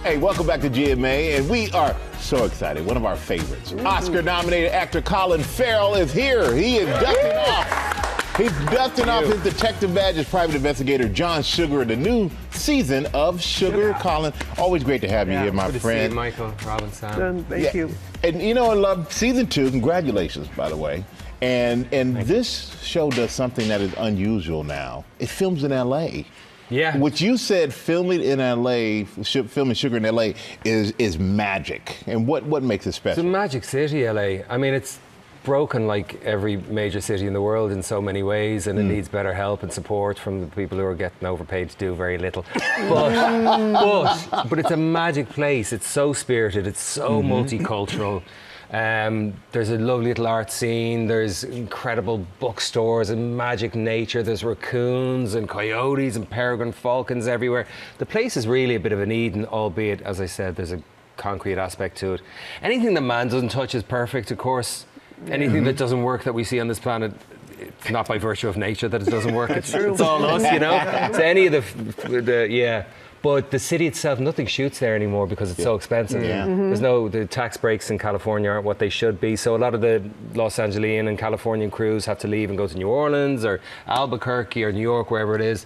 Hey, welcome back to GMA, and we are so excited. One of our favorites, Oscar-nominated actor Colin Farrell is here. He is dusting off. He's dusting off his detective badge as private investigator John Sugar in the new season of Sugar. Colin, always great to have you here, my Good friend. to see you, Michael, Robin, Thank you. And you know, I love season 2. Congratulations, by the way. And this show does something that is unusual now. It films in L.A. Yeah. What you said, filming in L.A., filming Sugar in L.A. is magic. And what makes it special? It's a magic city, L.A. I mean, it's broken like every major city in the world in so many ways, and it needs better help and support from the people who are getting overpaid to do very little. But it's a magic place. It's so spirited. It's so multicultural. There's a lovely little art scene, there's incredible bookstores and magic nature, there's raccoons and coyotes and peregrine falcons everywhere. The place is really a bit of an Eden, albeit, as I said, there's a concrete aspect to it. Anything that man doesn't touch is perfect, of course. Anything that doesn't work that we see on this planet, it's not by virtue of nature that it doesn't work, it's all us, you know? So any of the But the city itself, nothing shoots there anymore because it's so expensive. There's the tax breaks in California aren't what they should be. So a lot of the Los Angelian and Californian crews have to leave and go to New Orleans or Albuquerque or New York, wherever it is.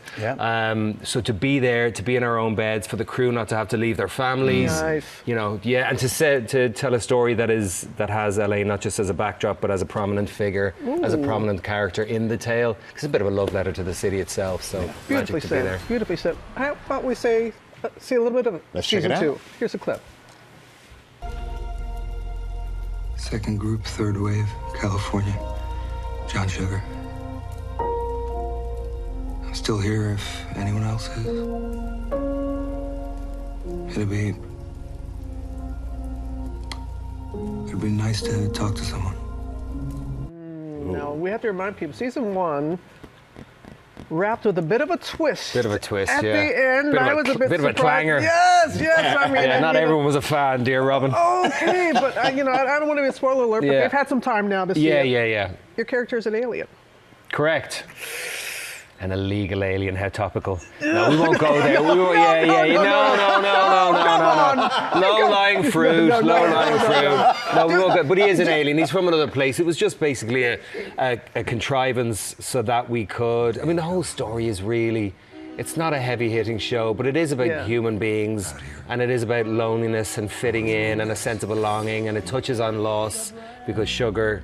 So to be there, to be in our own beds, for the crew not to have to leave their families, you know, and to tell a story that has LA not just as a backdrop, but as a prominent figure, as a prominent character in the tale. It's a bit of a love letter to the city itself. So Beautifully magic to be there. said. Beautifully said. How about we see a little bit of season 2. Here's a clip. Second group, third wave, California. John Sugar. I'm still here if anyone else is. It'd be nice to talk to someone. Now, we have to remind people, season 1 wrapped with a bit of a twist. Bit of a twist, at the end. Bit I of was a bit of a surprised. clanger. Yes. I mean, not everyone was a fan, dear Robin. Okay, but I don't want to be a spoiler alert, but they've had some time now to see it. Yeah. Your character is an alien. Correct. An illegal alien, how topical. No, we won't go there. No. Low-lying fruit. No, we won't go. But he is an alien. He's from another place. It was just basically a contrivance so that we could. I mean, the whole story is really. It's not a heavy-hitting show, but it is about human beings, and it is about loneliness and fitting in and a sense of belonging, and it touches on loss because Sugar.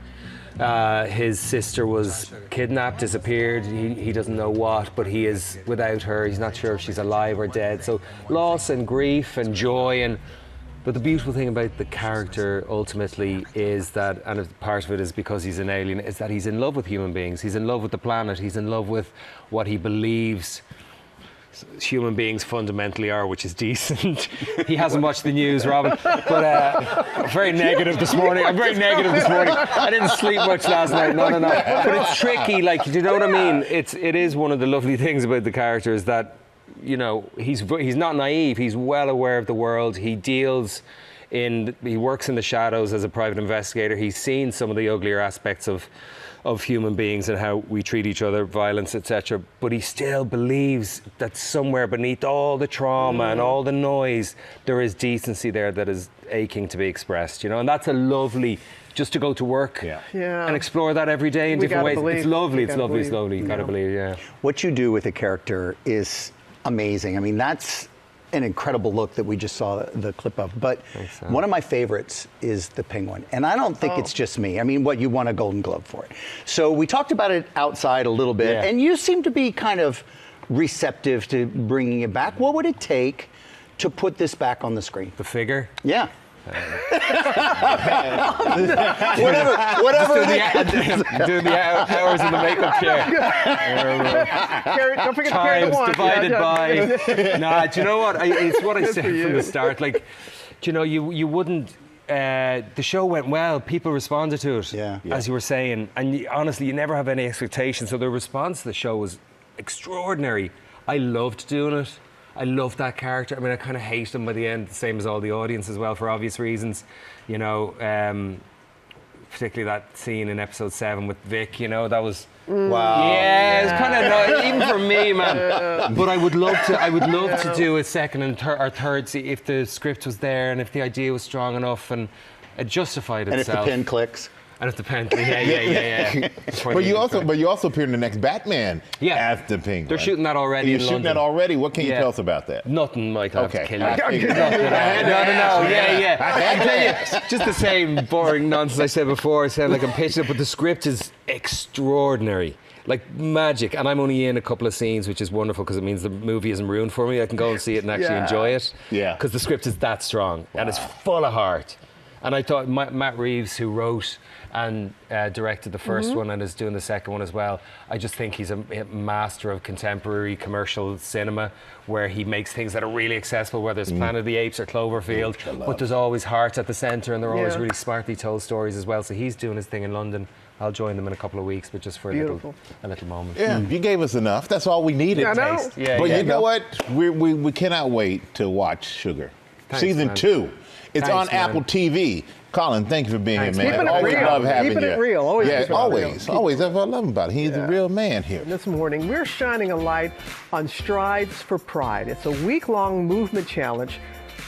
His sister was kidnapped, disappeared. He doesn't know what, but he is without her. He's not sure if she's alive or dead. So loss and grief and joy. But the beautiful thing about the character ultimately is that, and part of it is because he's an alien, is that he's in love with human beings. He's in love with the planet. He's in love with what he believes human beings fundamentally are, which is decent. He hasn't watched the news, Robin, but very negative this morning. I'm very negative this morning. I didn't sleep much last night. No. But it's tricky, like, do you know what I mean? It is one of the lovely things about the character is that, you know, he's not naive. He's well aware of the world. He works in the shadows as a private investigator. He's seen some of the uglier aspects of human beings and how we treat each other, violence, etc. But he still believes that somewhere beneath all the trauma and all the noise, there is decency there that is aching to be expressed, you know? And that's a lovely, just to go to work and explore that every day in different ways. It's lovely, it's lovely. You gotta believe, What you do with a character is amazing. I mean, that's an incredible look that we just saw the clip of. But one of my favorites is the penguin. And I don't think it's just me. I mean, you won a Golden Globe for it. So we talked about it outside a little bit, and you seem to be kind of receptive to bringing it back. What would it take to put this back on the screen? The figure? Yeah. Whatever. Doing the hours in the makeup chair. Don't forget to carry the wand. Divided by. Nah, do you know what? It's what I said from the start. Like, do you know, you wouldn't. the show went well. People responded to it, as you were saying. And honestly, you never have any expectations. So the response to the show was extraordinary. I loved doing it. I loved that character. I mean, I kind of hated him by the end, the same as all the audience as well, for obvious reasons. You know, particularly that scene in episode 7 with Vic, you know, that was... Wow. Yeah, it's kind of even for me, man. But I would love to do a second and third, see if the script was there and if the idea was strong enough and it justified itself. And if the pen clicks. And if the pen, yeah. But you also appeared in the next Batman as the Penguin. They're shooting that already. You're shooting that already. What can you tell us about that? Nothing, Michael. Okay. I have to kill you. I tell you, just the same boring nonsense I said before. I sound like I'm pitching it, but the script is extraordinary. Like magic, and I'm only in a couple of scenes, which is wonderful because it means the movie isn't ruined for me. I can go and see it and actually enjoy it. Yeah. Because the script is that strong and it's full of heart. And I thought Matt Reeves, who wrote and directed the first one and is doing the second one as well, I just think he's a master of contemporary commercial cinema, where he makes things that are really accessible, whether it's Planet of the Apes or Cloverfield, but there's always heart at the centre, and they're always really smartly told stories as well. So he's doing his thing in London. I'll join them in a couple of weeks, but just for a little moment. Yeah, you gave us enough. That's all we needed. But you know what? We cannot wait to watch Sugar. Thanks, Season 2. It's on Apple TV. Colin, thank you for being here, man. Keeping it real. Love having Keeping you. it real. Always. Yeah, always. That's what I love about him. He's a real man here. And this morning, we're shining a light on Strides for Pride. It's a week-long movement challenge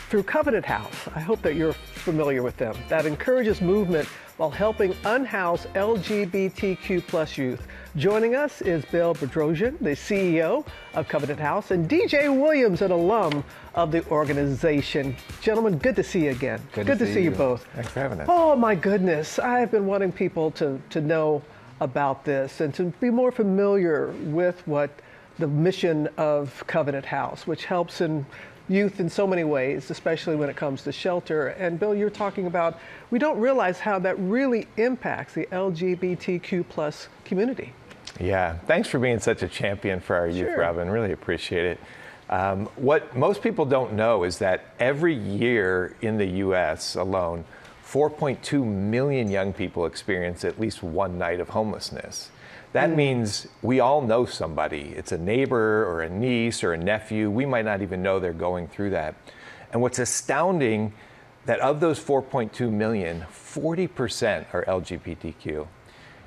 through Covenant House. I hope that you're familiar with them. That encourages movement while helping unhoused LGBTQ+ youth. Joining us is Bill Bedrosian, the CEO of Covenant House, and DJ Williams, an alum of the organization. Gentlemen, good to see you again. Good to see you both. Thanks for having us. Oh my goodness, I have been wanting people to know about this and to be more familiar with what the mission of Covenant House, which helps in youth in so many ways, especially when it comes to shelter. And Bill, you're talking about, we don't realize how that really impacts the LGBTQ+ community. Yeah, thanks for being such a champion for our youth, Robin. Really appreciate it. What most people don't know is that every year in the US alone, 4.2 million young people experience at least one night of homelessness. That means we all know somebody. It's a neighbor or a niece or a nephew. We might not even know they're going through that. And what's astounding, that of those 4.2 million, 40% are LGBTQ.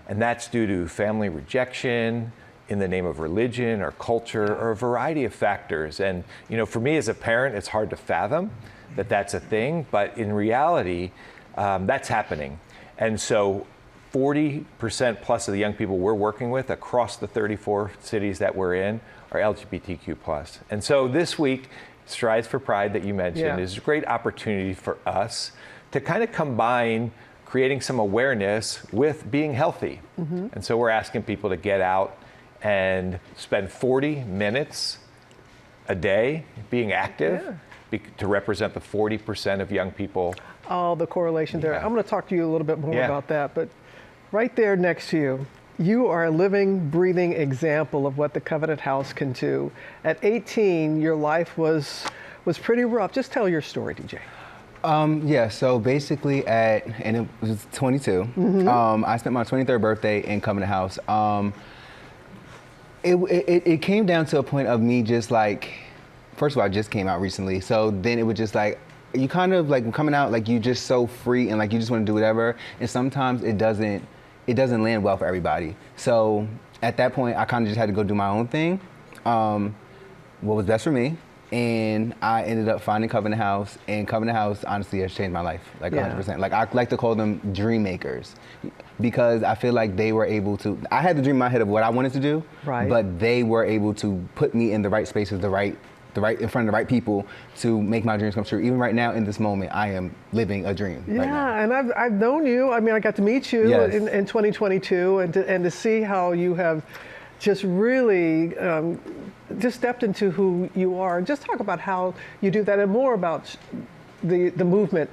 And that's due to family rejection, in the name of religion or culture, or a variety of factors. And you know, for me as a parent, it's hard to fathom that that's a thing, but in reality, that's happening. And so 40% plus of the young people we're working with across the 34 cities that we're in are LGBTQ+. And so this week, Strides for Pride that you mentioned is a great opportunity for us to kind of combine creating some awareness with being healthy. And so we're asking people to get out and spend 40 minutes a day being active to represent the 40% of young people. Oh, the correlation there. I'm going to talk to you a little bit more about that, but right there next to you, you are a living, breathing example of what the Covenant House can do. At 18, your life was pretty rough. Just tell your story, DJ. So basically and it was 22, I spent my 23rd birthday in Covenant House. It came down to a point of me just like, first of all, I just came out recently, so then it was just like, you kind of like coming out like you just so free and like you just want to do whatever, and sometimes it doesn't land well for everybody. So at that point, I kind of just had to go do my own thing, what was best for me. And I ended up finding Covenant House, and Covenant House honestly has changed my life, like 100%. Like I like to call them dream makers, because I feel like they were able to, I had the dream in my head of what I wanted to do, but they were able to put me in the right spaces, in front of the right people to make my dreams come true. Even right now in this moment, I am living a dream. Yeah, right now. And I've known you. I mean, I got to meet you in 2022, and to see how you have just really just stepped into who you are. And just talk about how you do that, and more about the movement,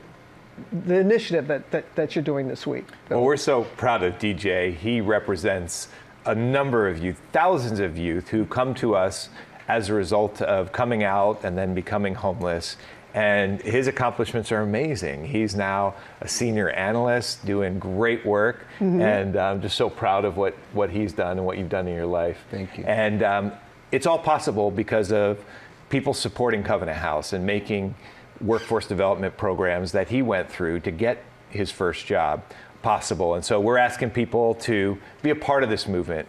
the initiative that you're doing this week. Well, we're so proud of DJ. He represents a number of youth, thousands of youth who come to us as a result of coming out and then becoming homeless. And his accomplishments are amazing. He's now a senior analyst doing great work, and I'm just so proud of what he's done and what you've done in your life. Thank you. And it's all possible because of people supporting Covenant House and making workforce development programs that he went through to get his first job possible. And so we're asking people to be a part of this movement,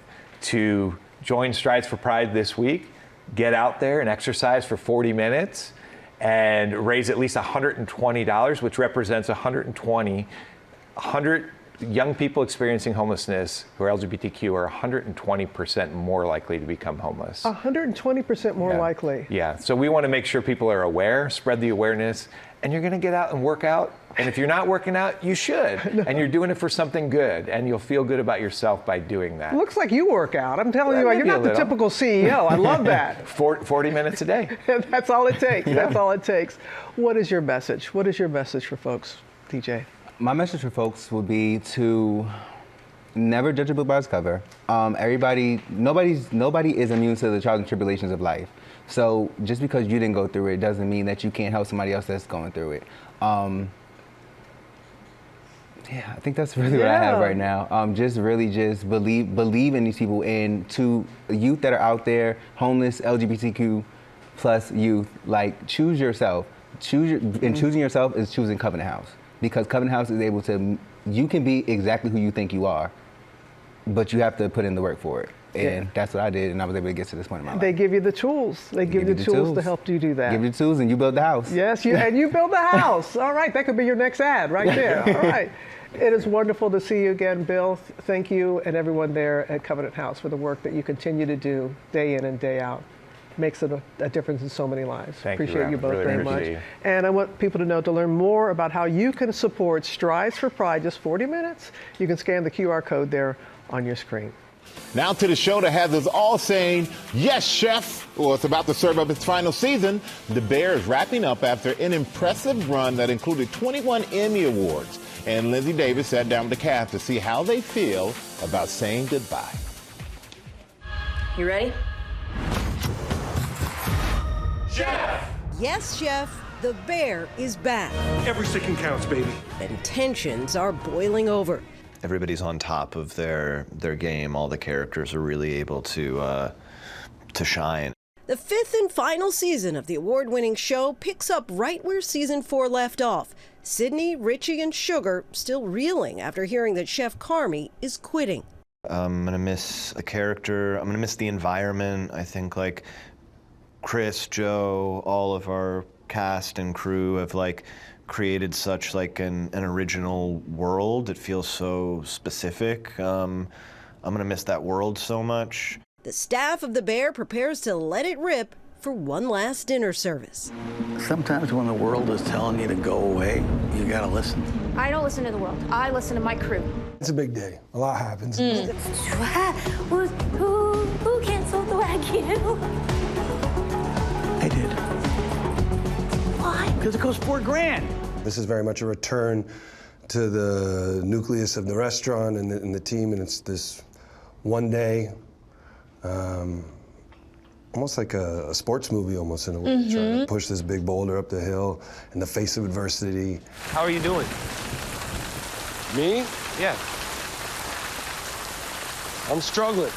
to join Strides for Pride this week, get out there and exercise for 40 minutes, and raise at least $120, which represents 100 young people experiencing homelessness who are LGBTQ are 120% more likely to become homeless. 120% more likely. Yeah, so we want to make sure people are aware, spread the awareness, and you're going to get out and work out. And if you're not working out, you should. And you're doing it for something good, and you'll feel good about yourself by doing that. Looks like you work out. I'm telling you, you're not the typical CEO. I love that. 40 minutes a day. That's all it takes. That's all it takes. What is your message? What is your message for folks, DJ? My message for folks would be to never judge a book by its cover. Nobody is immune to the trials and tribulations of life. So just because you didn't go through it doesn't mean that you can't help somebody else that's going through it. Yeah, I think that's really what I have right now. Just believe in these people, and to youth that are out there, homeless, LGBTQ plus youth, like choose yourself. Choosing yourself is choosing Covenant House, because Covenant House is able to, you can be exactly who you think you are, but you have to put in the work for it. And that's what I did, and I was able to get to this point in my life. They give you the tools. They give you the tools to help you do that. Give you the tools, and you build the house. Yes, and you build the house. All right, that could be your next ad right there. All right. It is wonderful to see you again, Bill. Thank you and everyone there at Covenant House for the work that you continue to do day in and day out. Makes it a difference in so many lives. Appreciate you both very much. And I want people to know, to learn more about how you can support Strides for Pride, just 40 minutes, you can scan the QR code there on your screen. Now to the show that has us all saying, yes, chef. Well, it's about to serve up its final season. The Bear is wrapping up after an impressive run that included 21 Emmy Awards. And Lindsay Davis sat down with the cast to see how they feel about saying goodbye. You ready? Chef! Yes, Chef. The Bear is back. Every second counts, baby. And tensions are boiling over. Everybody's on top of their game. All the characters are really able to shine. The 5th and final season of the award-winning show picks up right where season 4 left off. Sydney, Richie, and Sugar still reeling after hearing that Chef Carmy is quitting. I'm gonna miss the character. I'm gonna miss the environment. I think like Chris, Joe, all of our cast and crew have created such an original world. It feels so specific. I'm gonna miss that world so much. The staff of the Bear prepares to let it rip for one last dinner service. Sometimes when the world is telling you to go away, you gotta listen. I don't listen to the world. I listen to my crew. It's a big day. A lot happens. Who canceled the Wagyu? I did. Why? Because it costs $4,000. This is very much a return to the nucleus of the restaurant and the team, and it's this one day, almost like a sports movie almost in a way, trying to push this big boulder up the hill in the face of adversity. How are you doing? Me? Yeah. I'm struggling.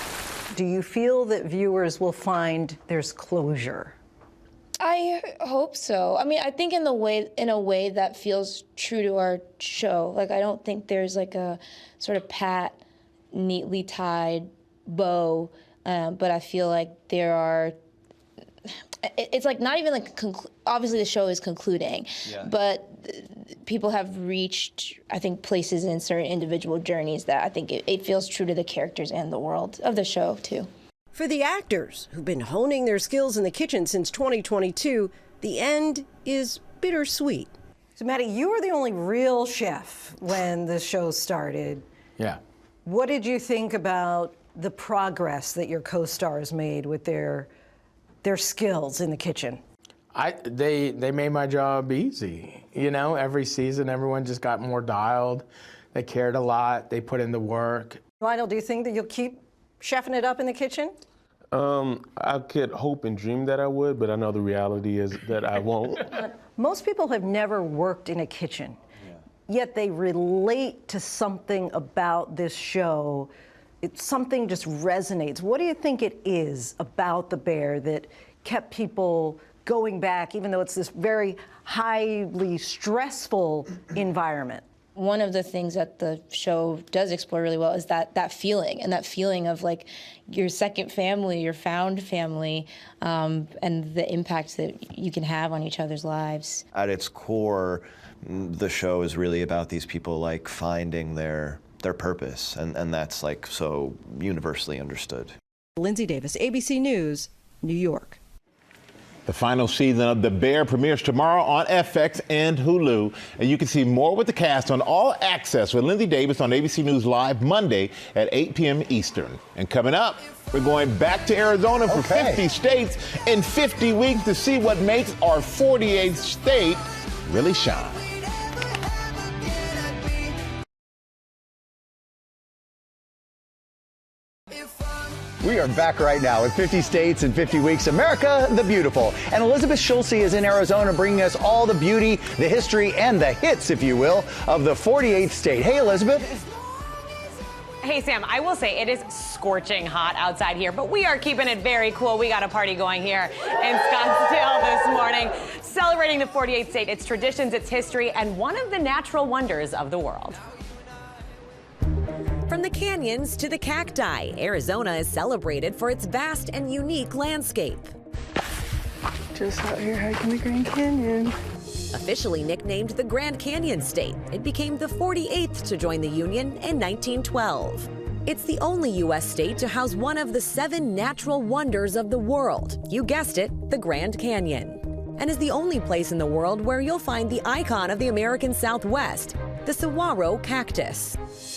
Do you feel that viewers will find there's closure? I hope so. I mean, I think in a way that feels true to our show. I don't think there's a sort of pat, neatly tied bow, but I feel like there are. It's not even obviously the show is concluding, but people have reached, I think, places in certain individual journeys that I think it feels true to the characters and the world of the show too. For the actors who've been honing their skills in the kitchen since 2022, the end is bittersweet. So, Maddie, you were the only real chef when the show started. Yeah. What did you think about the progress that your co-stars made with their skills in the kitchen? They made my job easy. Every season, everyone just got more dialed. They cared a lot. They put in the work. Lionel, do you think that you'll keep chefing it up in the kitchen? I could hope and dream that I would, but I know the reality is that I won't. Most people have never worked in a kitchen, yet they relate to something about this show. Something just resonates. What do you think it is about The Bear that kept people going back, even though it's this very highly stressful environment? One of the things that the show does explore really well is that feeling, and that feeling of like your second family, your found family, and the impact that you can have on each other's lives. At its core, the show is really about these people like finding their purpose, and that's like so universally understood. Lindsay Davis, ABC News, New York. The final season of The Bear premieres tomorrow on FX and Hulu. And you can see more with the cast on All Access with Lindsay Davis on ABC News Live Monday at 8 p.m. Eastern. And coming up, we're going back to Arizona for 50 states in 50 weeks to see what makes our 48th state really shine. We are back right now with 50 states in 50 weeks, America the Beautiful. And Elizabeth Schulze is in Arizona bringing us all the beauty, the history, and the hits, if you will, of the 48th state. Hey, Elizabeth. Hey, Sam, I will say it is scorching hot outside here, but we are keeping it very cool. We got a party going here in Scottsdale this morning, celebrating the 48th state, its traditions, its history, and one of the natural wonders of the world. From the canyons to the cacti, Arizona is celebrated for its vast and unique landscape. Just out here hiking the Grand Canyon. Officially nicknamed the Grand Canyon State, it became the 48th to join the Union in 1912. It's the only U.S. state to house one of the 7 natural wonders of the world. You guessed it, the Grand Canyon. And is the only place in the world where you'll find the icon of the American Southwest, the saguaro cactus.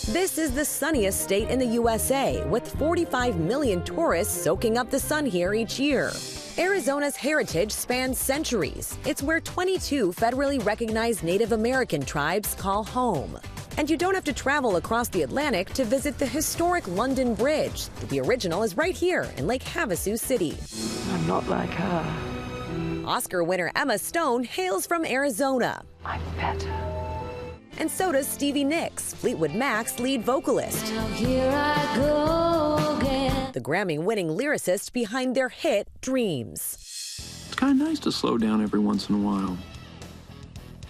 This is the sunniest state in the USA, with 45 million tourists soaking up the sun here each year. Arizona's heritage spans centuries. It's where 22 federally recognized Native American tribes call home. And you don't have to travel across the Atlantic to visit the historic London Bridge. The original is right here in Lake Havasu City. I'm not like her. Oscar winner Emma Stone hails from Arizona. I'm better. And so does Stevie Nicks, Fleetwood Mac's lead vocalist. Here I go again. The Grammy-winning lyricist behind their hit, Dreams. It's kind of nice to slow down every once in a while.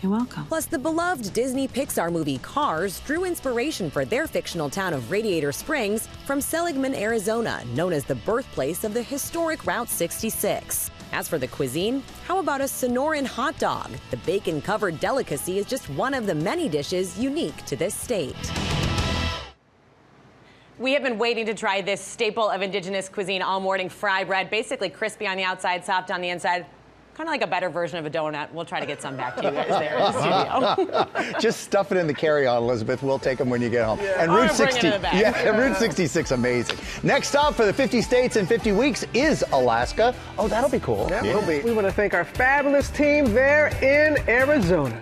You're welcome. Plus, the beloved Disney Pixar movie Cars drew inspiration for their fictional town of Radiator Springs from Seligman, Arizona, known as the birthplace of the historic Route 66. As for the cuisine, how about a Sonoran hot dog? The bacon-covered delicacy is just one of the many dishes unique to this state. We have been waiting to try this staple of indigenous cuisine all morning, fry bread, basically crispy on the outside, soft on the inside. Kind of like a better version of a donut. We'll try to get some back to you guys there in the studio. Just stuff it in the carry-on, Elizabeth. We'll take them when you get home. Yeah. And Route 60, Route 66, amazing. Next stop for the 50 states in 50 weeks is Alaska. Oh, that'll be cool. That will be. We want to thank our fabulous team there in Arizona.